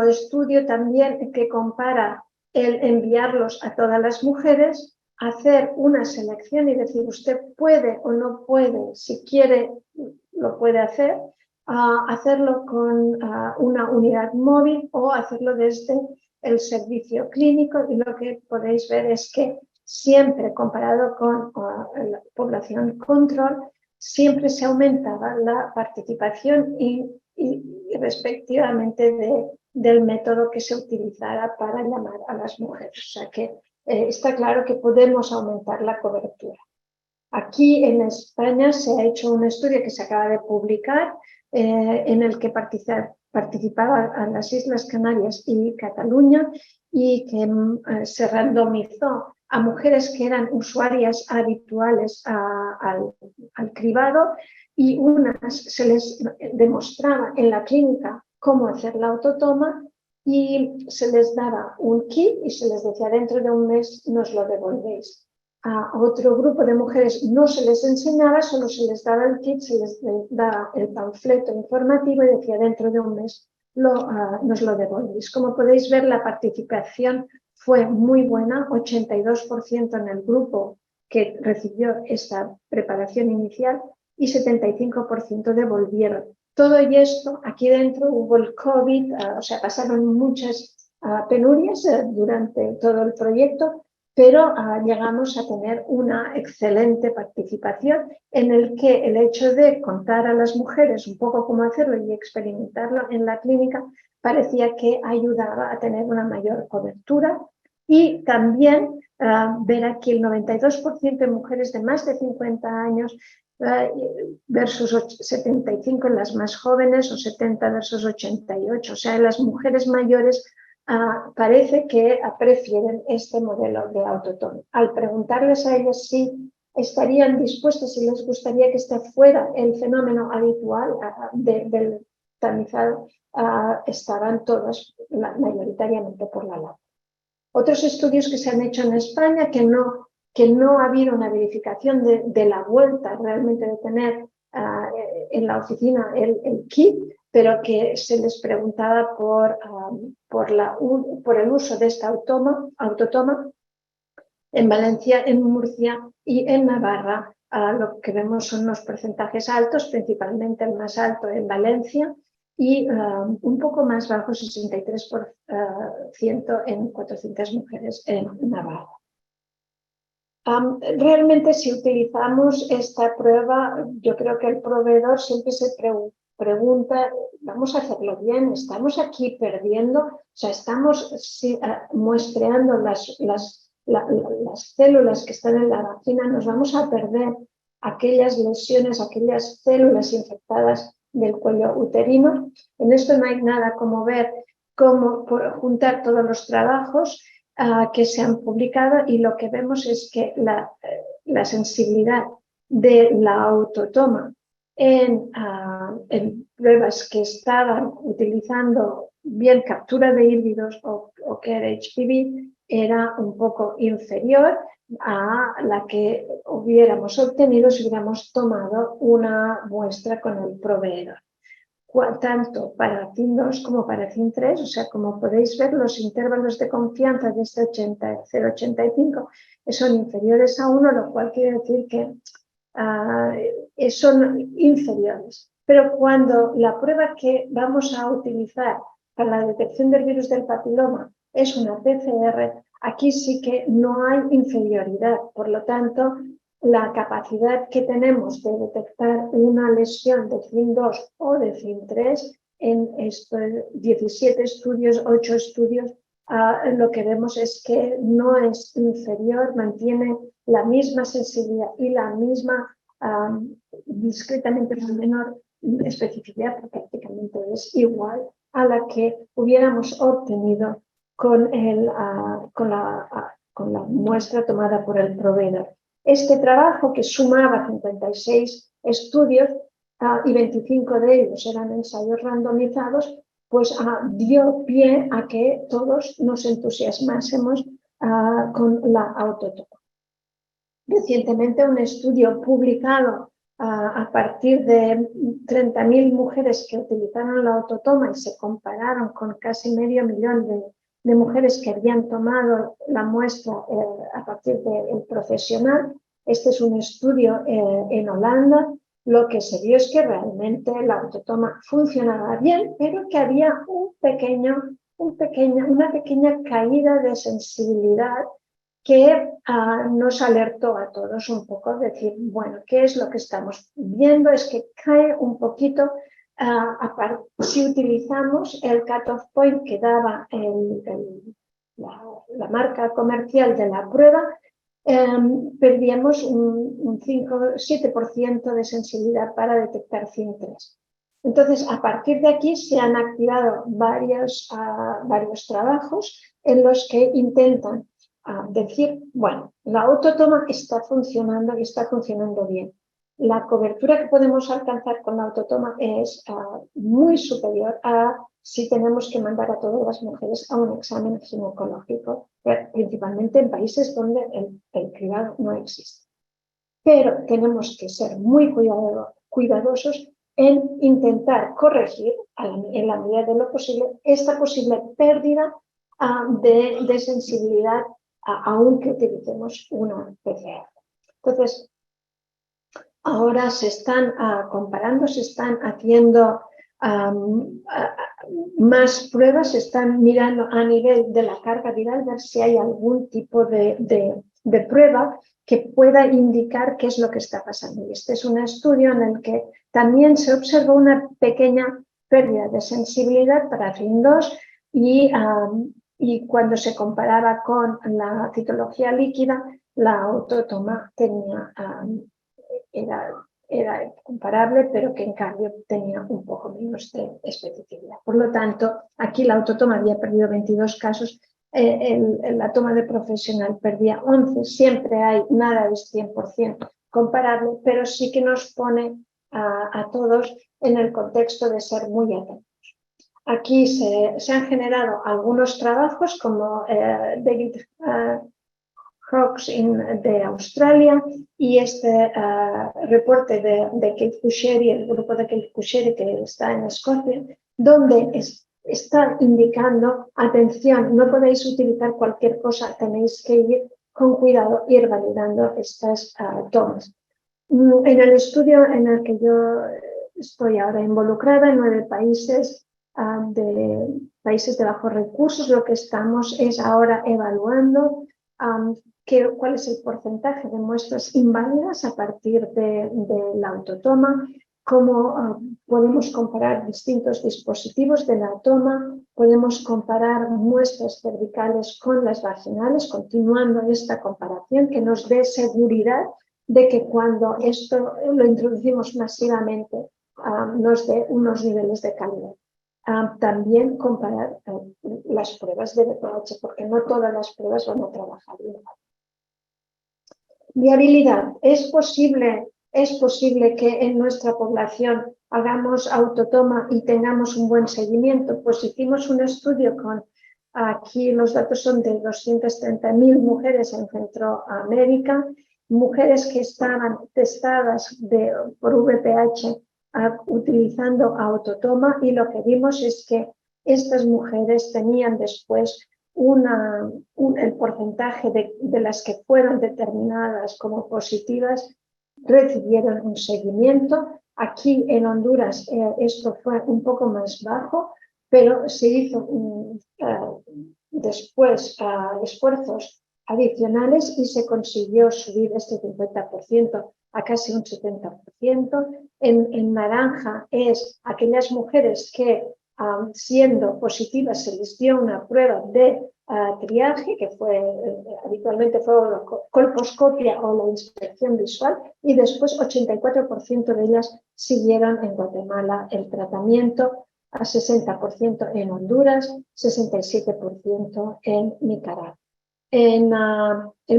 estudio también que compara el enviarlos a todas las mujeres, hacer una selección y decir usted puede o no puede, si quiere lo puede hacer, hacerlo con una unidad móvil o hacerlo desde el servicio clínico, y lo que podéis ver es que siempre comparado con la población control, siempre se aumentaba la participación y respectivamente del método que se utilizara para llamar a las mujeres. O sea que está claro que podemos aumentar la cobertura. Aquí en España se ha hecho un estudio que se acaba de publicar en el que participaban las Islas Canarias y Cataluña, y que se randomizó a mujeres que eran usuarias habituales al cribado, y unas se les demostraba en la clínica cómo hacer la autotoma y se les daba un kit y se les decía dentro de un mes nos lo devolvéis. A otro grupo de mujeres no se les enseñaba, solo se les daba el kit, se les daba el panfleto informativo y decía dentro de un mes nos lo devolvéis. Como podéis ver, la participación fue muy buena, 82% en el grupo que recibió esta preparación inicial y 75% devolvieron. Todo y esto, aquí dentro hubo el COVID, o sea, pasaron muchas penurias durante todo el proyecto, pero llegamos a tener una excelente participación en el que el hecho de contar a las mujeres un poco cómo hacerlo y experimentarlo en la clínica parecía que ayudaba a tener una mayor cobertura. Y también ver aquí el 92% de mujeres de más de 50 años versus 75 en las más jóvenes o 70 versus 88. O sea, en las mujeres mayores parece que prefieren este modelo de autotoma. Al preguntarles a ellas si estarían dispuestas, si les gustaría que este fuera el fenómeno habitual del tamizado, estaban todas mayoritariamente por la labor. Otros estudios que se han hecho en España que no ha habido una verificación de la vuelta realmente de tener en la oficina el kit, pero que se les preguntaba por el uso de esta autotoma en Valencia, en Murcia y en Navarra. Lo que vemos son unos porcentajes altos, principalmente el más alto en Valencia y un poco más bajo, 63% en 400 mujeres en Navarra. Realmente, si utilizamos esta prueba, yo creo que el proveedor siempre se pregunta, ¿vamos a hacerlo bien? ¿Estamos aquí perdiendo? O sea, ¿estamos muestreando las células que están en la vagina? ¿Nos vamos a perder aquellas lesiones, aquellas células infectadas del cuello uterino? En esto no hay nada como ver cómo juntar todos los trabajos que se han publicado, y lo que vemos es que la sensibilidad de la autotoma en pruebas que estaban utilizando bien captura de híbridos o que era HPV era un poco inferior a la que hubiéramos obtenido si hubiéramos tomado una muestra con el proveedor. Tanto para CIN2 como para CIN3, o sea, como podéis ver, los intervalos de confianza de este 0,85 son inferiores a 1, lo cual quiere decir que son inferiores. Pero cuando la prueba que vamos a utilizar para la detección del virus del papiloma es una PCR, aquí sí que no hay inferioridad. Por lo tanto, la capacidad que tenemos de detectar una lesión de CIN2 o de CIN3 en estos 17 estudios, 8 estudios, lo que vemos es que no es inferior, mantiene la misma sensibilidad y la misma, discretamente menor especificidad, porque prácticamente es igual a la que hubiéramos obtenido con la muestra tomada por el proveedor. Este trabajo, que sumaba 56 estudios y 25 de ellos eran ensayos randomizados, pues dio pie a que todos nos entusiasmásemos con la autotoma. Recientemente, un estudio publicado a partir de 30.000 mujeres que utilizaron la autotoma y se compararon con casi 500.000 de mujeres que habían tomado la muestra a partir del profesional. Este es un estudio en Holanda. Lo que se vio es que realmente la autotoma funcionaba bien, pero que había una pequeña caída de sensibilidad que nos alertó a todos un poco, decir, bueno, ¿qué es lo que estamos viendo? Es que cae un poquito, si utilizamos el cutoff point que daba la marca comercial de la prueba, perdíamos un 5-7% de sensibilidad para detectar CIN3. Entonces, a partir de aquí se han activado varios trabajos en los que intentan decir, bueno, la autotoma está funcionando y está funcionando bien. La cobertura que podemos alcanzar con la autotoma es muy superior a si tenemos que mandar a todas las mujeres a un examen ginecológico, principalmente en países donde el cribado no existe. Pero tenemos que ser muy cuidadosos en intentar corregir, en la medida de lo posible, esta posible pérdida de sensibilidad aunque utilicemos una PCR. Entonces, ahora se están comparando, se están haciendo más pruebas, se están mirando a nivel de la carga viral, ver si hay algún tipo de prueba que pueda indicar qué es lo que está pasando. Y este es un estudio en el que también se observó una pequeña pérdida de sensibilidad para CIN2 y cuando se comparaba con la citología líquida, la autotoma era comparable, pero que en cambio tenía un poco menos de especificidad. Por lo tanto, aquí la autotoma había perdido 22 casos, la toma de profesional perdía 11, siempre hay, nada es 100% comparable, pero sí que nos pone a todos en el contexto de ser muy atentos. Aquí se han generado algunos trabajos como David Hawkes de Australia y este reporte de Kate Kusheri, el grupo de Kate Kusheri que está en Escocia, donde está indicando, atención, no podéis utilizar cualquier cosa, tenéis que ir con cuidado, ir validando estas tomas. En el estudio en el que yo estoy ahora involucrada, en 9 países, de países de bajos recursos, lo que estamos es ahora evaluando cuál es el porcentaje de muestras inválidas a partir de la autotoma, cómo podemos comparar distintos dispositivos de la toma, podemos comparar muestras cervicales con las vaginales, continuando esta comparación que nos dé seguridad de que cuando esto lo introducimos masivamente nos dé unos niveles de calidad. También comparar las pruebas de BPH, porque no todas las pruebas van a trabajar igual. Viabilidad. ¿Es posible que en nuestra población hagamos autotoma y tengamos un buen seguimiento? Pues hicimos un estudio con, aquí los datos son de 230.000 mujeres en Centroamérica, mujeres que estaban testadas por VPH utilizando autotoma, y lo que vimos es que estas mujeres tenían después el porcentaje de las que fueron determinadas como positivas, recibieron un seguimiento. Aquí en Honduras esto fue un poco más bajo, pero se hizo después esfuerzos adicionales y se consiguió subir este 50% a casi un 70%. En naranja es aquellas mujeres que siendo positivas se les dio una prueba de triaje, que habitualmente fue la colposcopia o la inspección visual, y después 84% de ellas siguieron en Guatemala el tratamiento, a 60% en Honduras, 67% en Nicaragua. En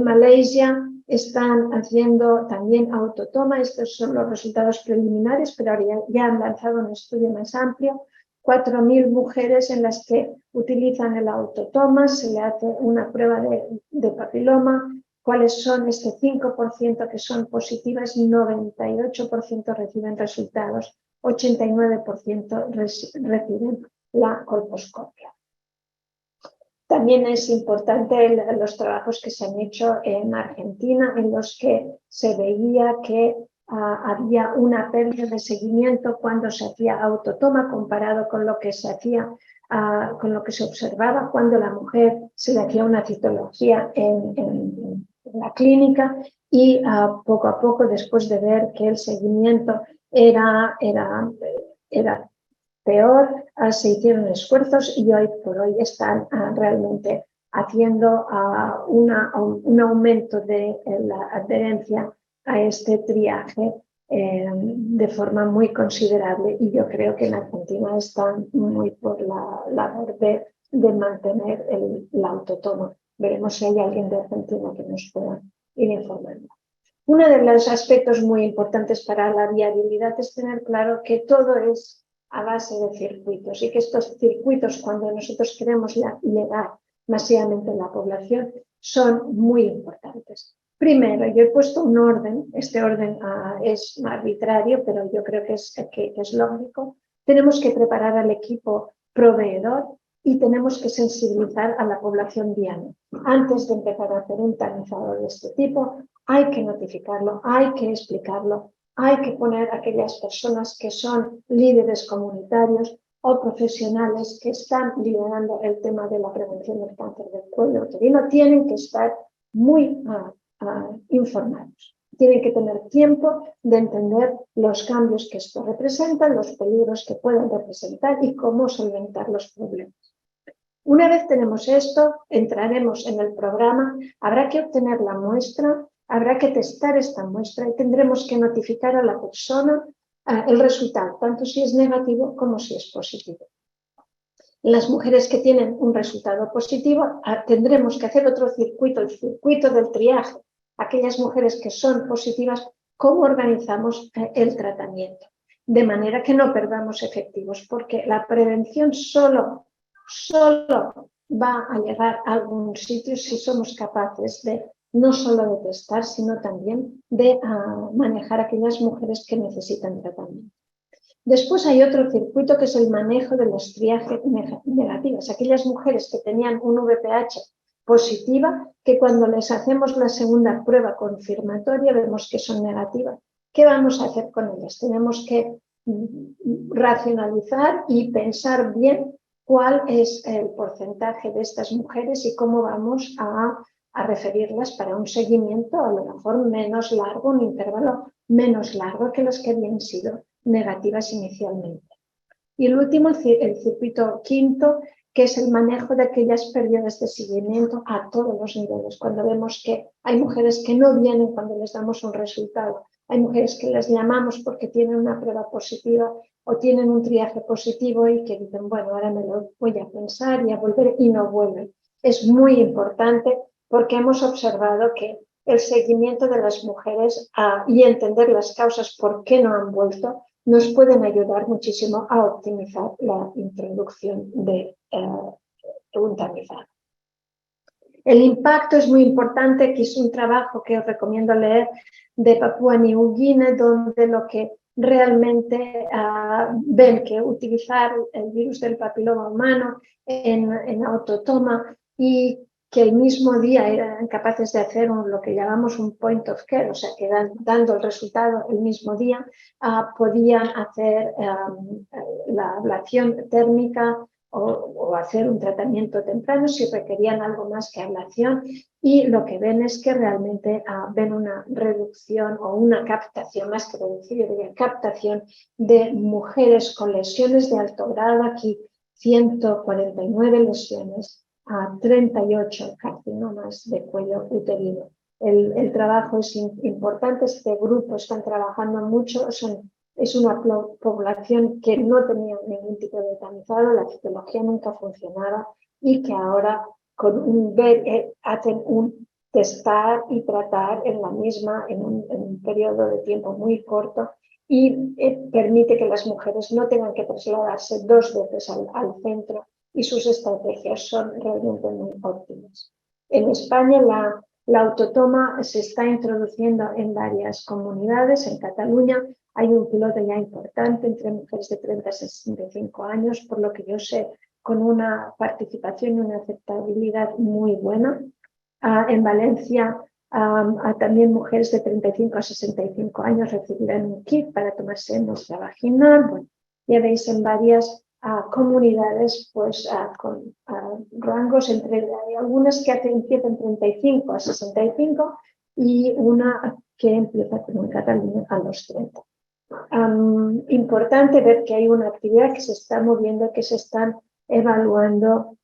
Malaysia están haciendo también autotoma. Estos son los resultados preliminares, pero ahora ya han lanzado un estudio más amplio. 4.000 mujeres en las que utilizan el autotoma, se le hace una prueba de papiloma. ¿Cuáles son? Este 5% que son positivas, 98% reciben resultados, 89% reciben la colposcopia. También es importante los trabajos que se han hecho en Argentina, en los que se veía que había una pérdida de seguimiento cuando se hacía autotoma comparado con lo que se hacía, con lo que se observaba cuando la mujer se le hacía una citología en la clínica, y poco a poco, después de ver que el seguimiento era peor, se hicieron esfuerzos y hoy por hoy están realmente haciendo un aumento de la adherencia a este triaje de forma muy considerable, y yo creo que en Argentina están muy por la labor de mantener la autotoma. Veremos si hay alguien de Argentina que nos pueda ir informando. Uno de los aspectos muy importantes para la viabilidad es tener claro que todo es a base de circuitos, y que estos circuitos, cuando nosotros queremos llegar masivamente en la población, son muy importantes. Primero, yo he puesto un orden, este orden es arbitrario, pero yo creo que es lógico. Tenemos que preparar al equipo proveedor y tenemos que sensibilizar a la población diana. Antes de empezar a hacer un tanizado de este tipo, hay que notificarlo, hay que explicarlo, hay que poner a aquellas personas que son líderes comunitarios o profesionales que están liderando el tema de la prevención del cáncer del cuello uterino, tienen que estar muy informados. Tienen que tener tiempo de entender los cambios que esto representa, los peligros que pueden representar y cómo solventar los problemas. Una vez tenemos esto, entraremos en el programa. Habrá que obtener la muestra habrá que testar esta muestra y tendremos que notificar a la persona el resultado, tanto si es negativo como si es positivo. Las mujeres que tienen un resultado positivo tendremos que hacer otro circuito, el circuito del triaje. Aquellas mujeres que son positivas, ¿cómo organizamos el tratamiento? De manera que no perdamos efectivos, porque la prevención solo va a llegar a algún sitio si somos capaces de no solo de testar, sino también de manejar a aquellas mujeres que necesitan tratamiento. Después hay otro circuito que es el manejo de las triajes negativas. Aquellas mujeres que tenían un VPH positiva, que cuando les hacemos la segunda prueba confirmatoria vemos que son negativas. ¿Qué vamos a hacer con ellas? Tenemos que racionalizar y pensar bien cuál es el porcentaje de estas mujeres y cómo vamos a referirlas para un seguimiento a lo mejor menos largo, un intervalo menos largo que los que habían sido negativas inicialmente. Y el último, el circuito quinto, que es el manejo de aquellas periodos de seguimiento a todos los niveles. Cuando vemos que hay mujeres que no vienen cuando les damos un resultado, hay mujeres que les llamamos porque tienen una prueba positiva o tienen un triaje positivo y que dicen, bueno, ahora me lo voy a pensar y a volver y no vuelven. Es muy importante porque hemos observado que el seguimiento de las mujeres y entender las causas por qué no han vuelto nos pueden ayudar muchísimo a optimizar la introducción de un tamizado. El impacto es muy importante, que es un trabajo que os recomiendo leer de Papúa New Guinea, donde lo que realmente ven que utilizar el virus del papiloma humano en autotoma y que el mismo día eran capaces de hacer lo que llamamos un point of care, o sea, que dando el resultado el mismo día, podían hacer la ablación térmica o hacer un tratamiento temprano si requerían algo más que ablación, y lo que ven es que realmente ven una reducción o una captación, más que reducción, yo diría captación de mujeres con lesiones de alto grado, aquí 149 lesiones, a 38 carcinomas de cuello uterino. El trabajo es importante, este grupo están trabajando mucho, es una población que no tenía ningún tipo de tamizado, la citología nunca funcionaba y que ahora hacen un testar y tratar en un periodo de tiempo muy corto y permite que las mujeres no tengan que trasladarse 2 veces al centro y sus estrategias son realmente muy óptimas. En España la autotoma se está introduciendo en varias comunidades. En Cataluña hay un piloto ya importante entre mujeres de 30 a 65 años, por lo que yo sé, con una participación y una aceptabilidad muy buena. En Valencia también mujeres de 35 a 65 años recibirán un kit para tomarse muestra vaginal. Bueno, ya veis en varias comunidades pues con rangos entre algunas que empiezan 35 a 65 y una que empieza como en Cataluña a los 30. Importante ver que hay una actividad que se está moviendo, que se están evaluando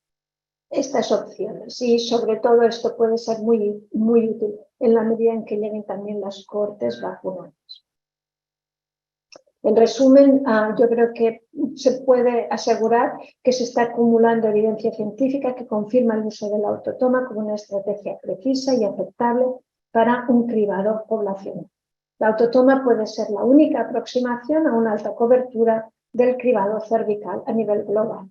estas opciones y sobre todo esto puede ser muy, muy útil en la medida en que lleguen también las cohortes vacunales. En resumen, yo creo que se puede asegurar que se está acumulando evidencia científica que confirma el uso de la autotoma como una estrategia precisa y aceptable para un cribado poblacional. La autotoma puede ser la única aproximación a una alta cobertura del cribado cervical a nivel global.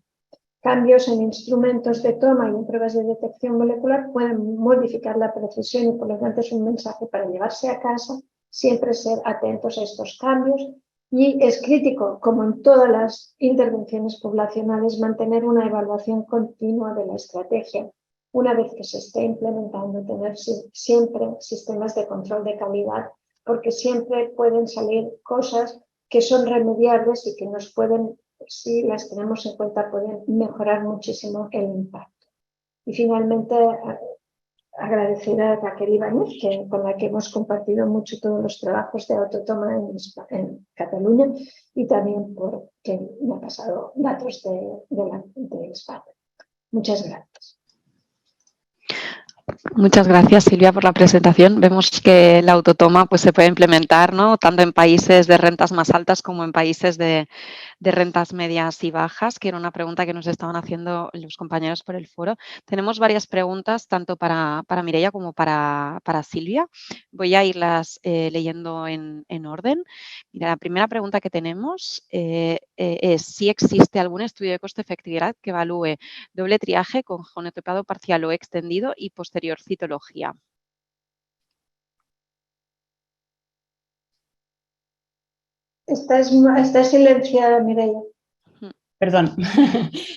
Cambios en instrumentos de toma y en pruebas de detección molecular pueden modificar la precisión y por lo tanto es un mensaje para llevarse a casa, siempre ser atentos a estos cambios. Y es crítico, como en todas las intervenciones poblacionales, mantener una evaluación continua de la estrategia. Una vez que se esté implementando, tener siempre sistemas de control de calidad, porque siempre pueden salir cosas que son remediables y que nos pueden, si las tenemos en cuenta, pueden mejorar muchísimo el impacto. Y finalmente, agradecer a Raquel Ibáñez, con la que hemos compartido mucho todos los trabajos de autotoma en Cataluña y también porque me ha pasado datos de España. Muchas gracias. Muchas gracias, Silvia, por la presentación. Vemos que la autotoma pues, se puede implementar, ¿no?, tanto en países de rentas más altas como en países de rentas medias y bajas, que era una pregunta que nos estaban haciendo los compañeros por el foro. Tenemos varias preguntas, tanto para Mireia como para Silvia. Voy a irlas leyendo en orden. Mira, la primera pregunta que tenemos es si existe algún estudio de coste-efectividad que evalúe doble triaje con genotipado parcial o extendido y posterior citología. Está silenciada, Mireia. Perdón.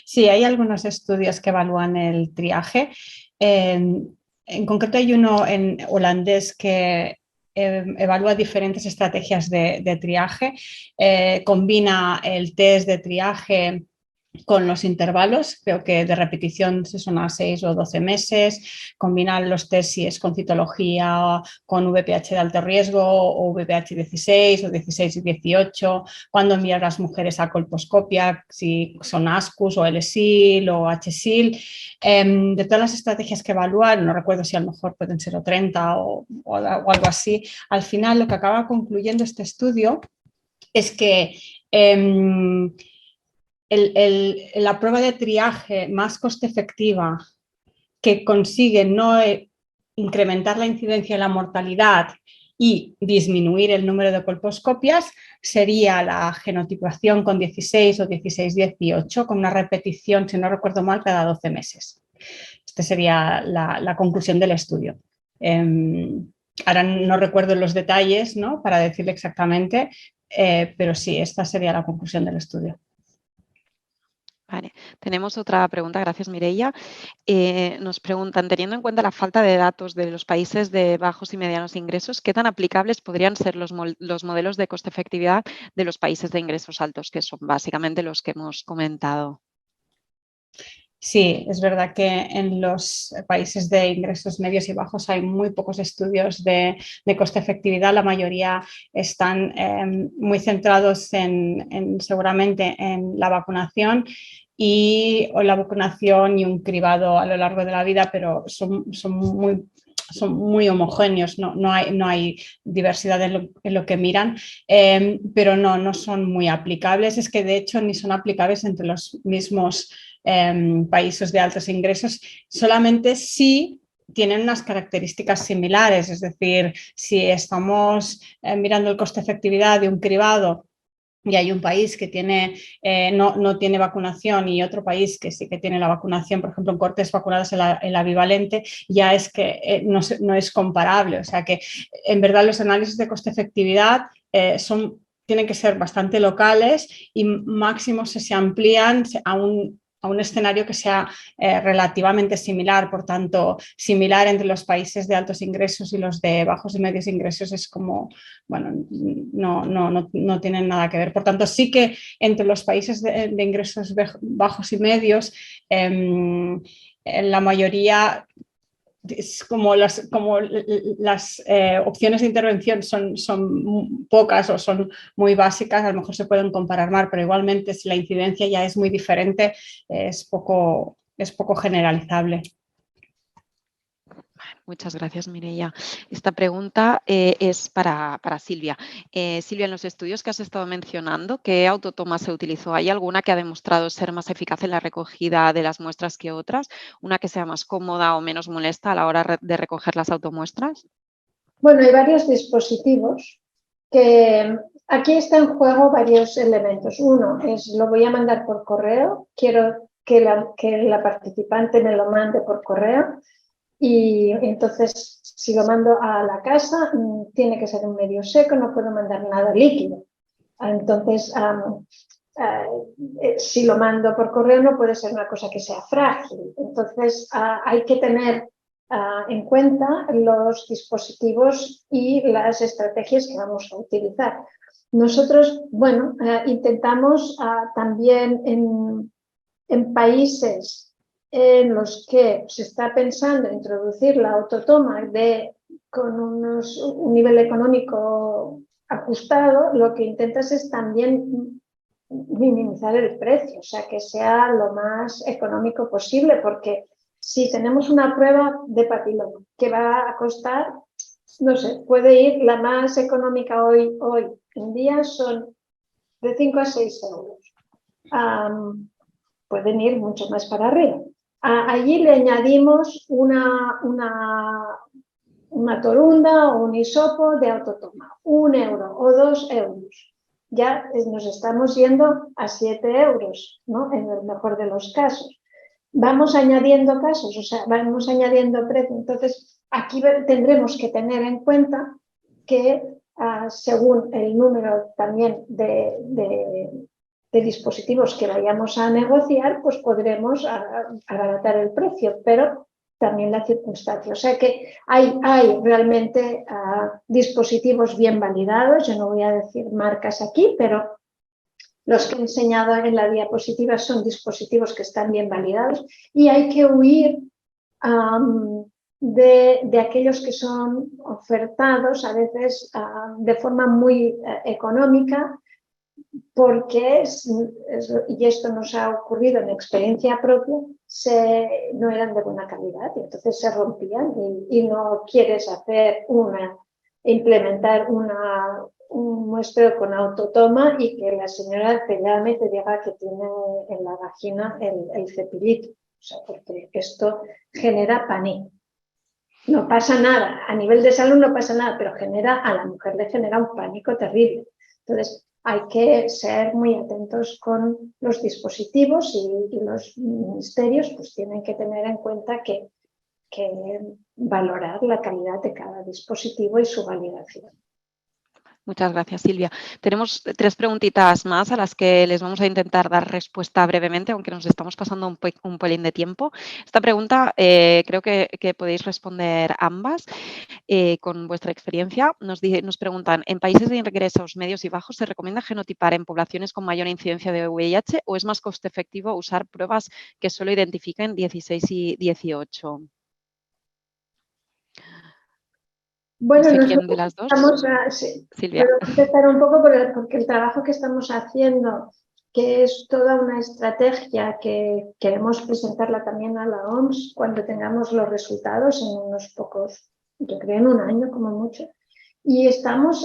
Sí, hay algunos estudios que evalúan el triaje. En concreto hay uno en holandés que evalúa diferentes estrategias de triaje. Combina el test de triaje con los intervalos, creo que de repetición si son a 6 o 12 meses, combinar los test si es con citología, con VPH de alto riesgo o VPH 16 o 16 y 18, cuando enviar a las mujeres a colposcopia, si son ASCUS o LSIL o HSIL. De todas las estrategias que evaluar, no recuerdo si a lo mejor pueden ser o 30 o algo así, al final lo que acaba concluyendo este estudio es que la prueba de triaje más coste efectiva que consigue no incrementar la incidencia de la mortalidad y disminuir el número de colposcopias sería la genotipación con 16 o 16-18 con una repetición, si no recuerdo mal, cada 12 meses. Esta sería la conclusión del estudio. Ahora no recuerdo los detalles, ¿no?, para decirle exactamente, pero sí, esta sería la conclusión del estudio. Vale. Tenemos otra pregunta, gracias Mireia. Nos preguntan, teniendo en cuenta la falta de datos de los países de bajos y medianos ingresos, ¿qué tan aplicables podrían ser los modelos de coste-efectividad de los países de ingresos altos, que son básicamente los que hemos comentado? Sí, es verdad que en los países de ingresos medios y bajos hay muy pocos estudios de coste-efectividad. La mayoría están muy centrados seguramente en la vacunación y un cribado a lo largo de la vida, pero son muy homogéneos, no hay diversidad en lo que miran, pero no son muy aplicables. Es que de hecho ni son aplicables entre los mismos países de altos ingresos, solamente si tienen unas características similares, es decir, si estamos mirando el coste-efectividad de un cribado y hay un país que no tiene vacunación y otro país que sí que tiene la vacunación, por ejemplo, en cortes vacunadas en la bivalente, ya es que no es comparable. O sea que en verdad los análisis de coste-efectividad tienen que ser bastante locales y máximo se amplían a un escenario que sea relativamente similar. Por tanto, similar entre los países de altos ingresos y los de bajos y medios ingresos es como, bueno, no tienen nada que ver. Por tanto, sí que entre los países de ingresos bajos y medios, la mayoría, como las opciones de intervención son pocas o son muy básicas, a lo mejor se pueden comparar más, pero igualmente si la incidencia ya es muy diferente, es poco generalizable. Muchas gracias, Mireia. Esta pregunta es para Silvia. Silvia, en los estudios que has estado mencionando, ¿qué autotoma se utilizó? ¿Hay alguna que ha demostrado ser más eficaz en la recogida de las muestras que otras? ¿Una que sea más cómoda o menos molesta a la hora de recoger las automuestras? Bueno, hay varios dispositivos que aquí está en juego varios elementos. Uno es, lo voy a mandar por correo, quiero que la participante me lo mande por correo. Y entonces, si lo mando a la casa, tiene que ser un medio seco, no puedo mandar nada líquido. Entonces, si lo mando por correo, no puede ser una cosa que sea frágil. Entonces, hay que tener en cuenta los dispositivos y las estrategias que vamos a utilizar. Nosotros, bueno, intentamos también en países en los que se está pensando introducir la autotoma con un nivel económico ajustado, lo que intentas es también minimizar el precio, o sea, que sea lo más económico posible, porque si tenemos una prueba de papiloma que va a costar, no sé, puede ir, la más económica hoy en día son de 5 a 6 euros. Pueden ir mucho más para arriba. Allí le añadimos una torunda o un hisopo de autotoma, 1 euro o 2 euros. Ya nos estamos yendo a 7 euros, ¿no? En el mejor de los casos. Vamos añadiendo casos, o sea, vamos añadiendo precio. Entonces, aquí tendremos que tener en cuenta que según el número también de dispositivos que vayamos a negociar, pues podremos abaratar el precio, pero también la circunstancia. O sea que hay realmente dispositivos bien validados. Yo no voy a decir marcas aquí, pero los que he enseñado en la diapositiva son dispositivos que están bien validados y hay que huir de aquellos que son ofertados a veces de forma muy económica, porque, y esto nos ha ocurrido en experiencia propia, no eran de buena calidad y entonces se rompían y no quieres implementar un muestreo con autotoma y que la señora te llame y te diga que tiene en la vagina el cepillito. O sea, porque esto genera pánico. No pasa nada, a nivel de salud no pasa nada, pero a la mujer le genera un pánico terrible. Entonces, hay que ser muy atentos con los dispositivos y los ministerios pues tienen que tener en cuenta que valorar la calidad de cada dispositivo y su validación. Muchas gracias, Silvia. Tenemos 3 preguntitas más a las que les vamos a intentar dar respuesta brevemente, aunque nos estamos pasando un pelín de tiempo. Esta pregunta creo que podéis responder ambas con vuestra experiencia. Nos preguntan, ¿en países de ingresos medios y bajos se recomienda genotipar en poblaciones con mayor incidencia de VIH o es más coste efectivo usar pruebas que solo identifiquen 16 y 18? Bueno, no sé quién de las dos. Silvia. Puedo empezar un poco porque el trabajo que estamos haciendo, que es toda una estrategia que queremos presentarla también a la OMS cuando tengamos los resultados en unos pocos, yo creo en un año como mucho, y estamos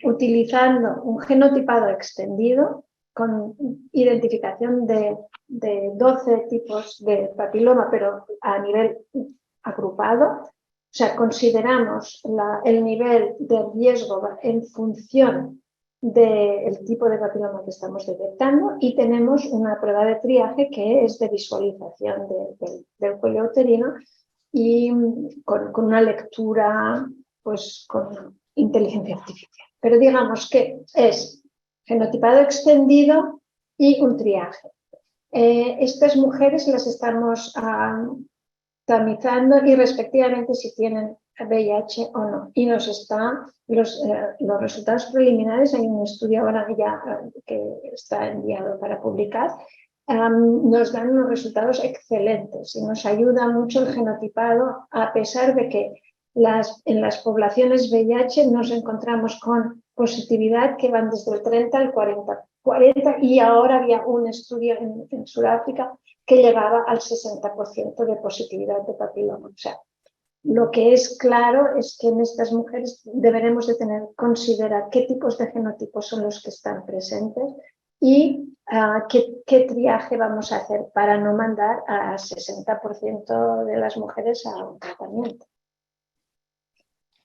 utilizando un genotipado extendido con identificación de 12 tipos de papiloma, pero a nivel agrupado. O sea, consideramos el nivel de riesgo en función del tipo de papiloma que estamos detectando y tenemos una prueba de triaje que es de visualización del cuello uterino y con una lectura pues, con inteligencia artificial. Pero digamos que es genotipado extendido y un triaje. Estas mujeres las estamos tamizando y respectivamente si tienen VIH o no. Y nos están los resultados preliminares, hay un estudio ahora ya que está enviado para publicar, nos dan unos resultados excelentes y nos ayuda mucho el genotipado, a pesar de que en las poblaciones VIH nos encontramos con positividad que van desde el 30 al 40 y ahora había un estudio en Sudáfrica que llegaba al 60% de positividad de papiloma. O sea, lo que es claro es que en estas mujeres deberemos de considerar qué tipos de genotipos son los que están presentes y qué triaje vamos a hacer para no mandar a 60% de las mujeres a un tratamiento.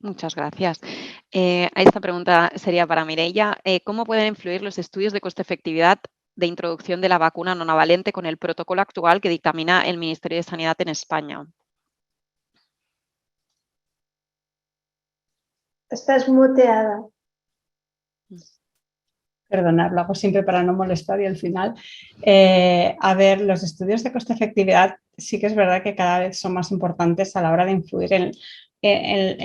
Muchas gracias. Esta pregunta sería para Mireia. ¿Cómo pueden influir los estudios de coste-efectividad de introducción de la vacuna nonavalente con el protocolo actual que dictamina el Ministerio de Sanidad en España? Estás muteada. Perdonad, lo hago siempre para no molestar y al final. A ver, los estudios de coste-efectividad sí que es verdad que cada vez son más importantes a la hora de influir en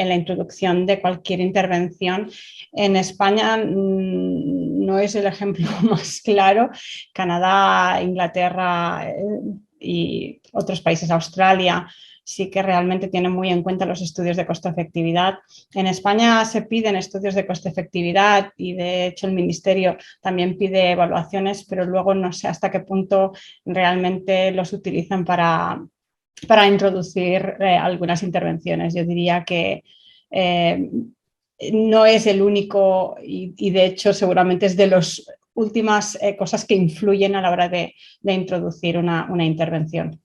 la introducción de cualquier intervención. En España no es el ejemplo más claro. Canadá, Inglaterra y otros países, Australia, sí que realmente tienen muy en cuenta los estudios de coste-efectividad. En España se piden estudios de coste-efectividad y de hecho el Ministerio también pide evaluaciones, pero luego no sé hasta qué punto realmente los utilizan para para introducir algunas intervenciones. Yo diría que no es el único y de hecho seguramente es de las últimas cosas que influyen a la hora de introducir una intervención.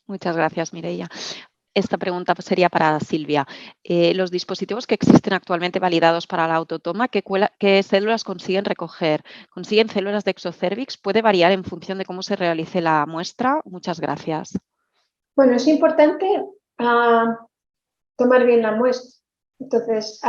Muchas gracias, Mireia. Esta pregunta sería para Silvia. Los dispositivos que existen actualmente validados para la autotoma, ¿qué células consiguen recoger? ¿Consiguen células de exocervix? ¿Puede variar en función de cómo se realice la muestra? Muchas gracias. Bueno, es importante tomar bien la muestra. Entonces,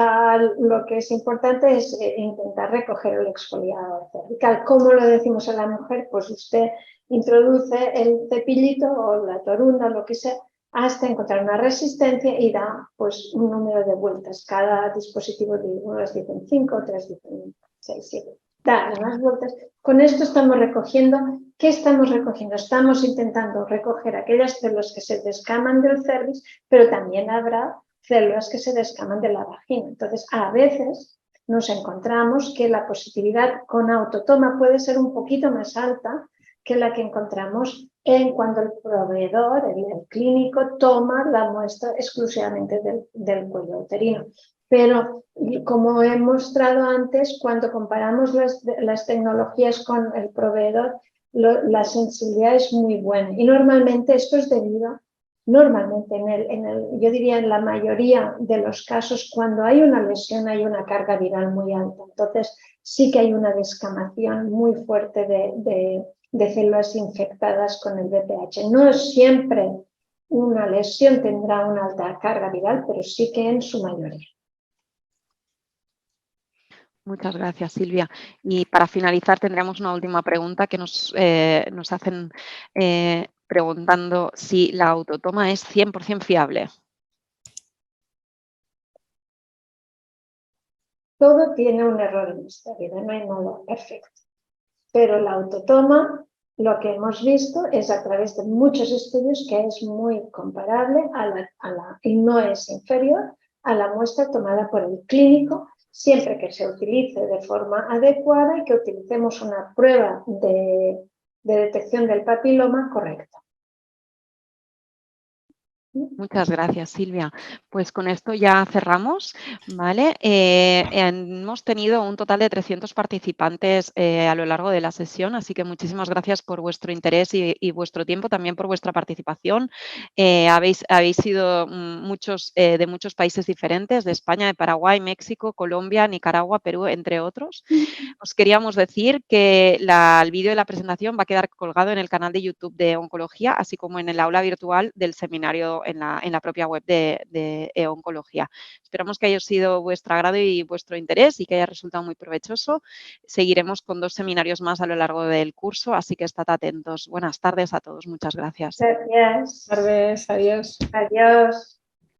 lo que es importante es intentar recoger el exfoliado cervical. ¿Cómo lo decimos a la mujer? Pues usted introduce el cepillito o la torunda, lo que sea, hasta encontrar una resistencia y da pues un número de vueltas. Cada dispositivo, unos dicen 5, otras dicen 6, 7. Da las vueltas. Con esto estamos recogiendo. ¿Qué estamos recogiendo? Estamos intentando recoger aquellas células que se descaman del cervix, pero también habrá células que se descaman de la vagina. Entonces, a veces nos encontramos que la positividad con autotoma puede ser un poquito más alta que la que encontramos cuando el proveedor, el clínico, toma la muestra exclusivamente del cuello uterino. Pero, como he mostrado antes, cuando comparamos las tecnologías con el proveedor, la sensibilidad es muy buena. Y normalmente esto es debido, yo diría en la mayoría de los casos, cuando hay una lesión hay una carga viral muy alta. Entonces, sí que hay una descamación muy fuerte de células infectadas con el VPH. No siempre una lesión tendrá una alta carga viral, pero sí que en su mayoría. Muchas gracias, Silvia. Y para finalizar tendremos una última pregunta que nos hacen preguntando si la autotoma es 100% fiable. Todo tiene un error en esta vida, no hay nada perfecto. Pero la autotoma, lo que hemos visto es a través de muchos estudios que es muy comparable y no es inferior a la muestra tomada por el clínico, siempre que se utilice de forma adecuada y que utilicemos una prueba de detección del papiloma correcta. Muchas gracias, Silvia. Pues con esto ya cerramos, ¿vale? Hemos tenido un total de 300 participantes a lo largo de la sesión, así que muchísimas gracias por vuestro interés y vuestro tiempo, también por vuestra participación. Habéis sido muchos de muchos países diferentes, de España, de Paraguay, México, Colombia, Nicaragua, Perú, entre otros. Os queríamos decir que el vídeo de la presentación va a quedar colgado en el canal de YouTube de Oncología, así como en el aula virtual del seminario en la propia web de Oncología. Esperamos que haya sido vuestro agrado y vuestro interés y que haya resultado muy provechoso. Seguiremos con 2 seminarios más a lo largo del curso, así que estad atentos. Buenas tardes a todos. Muchas gracias. Gracias. Buenas tardes. Adiós. Adiós.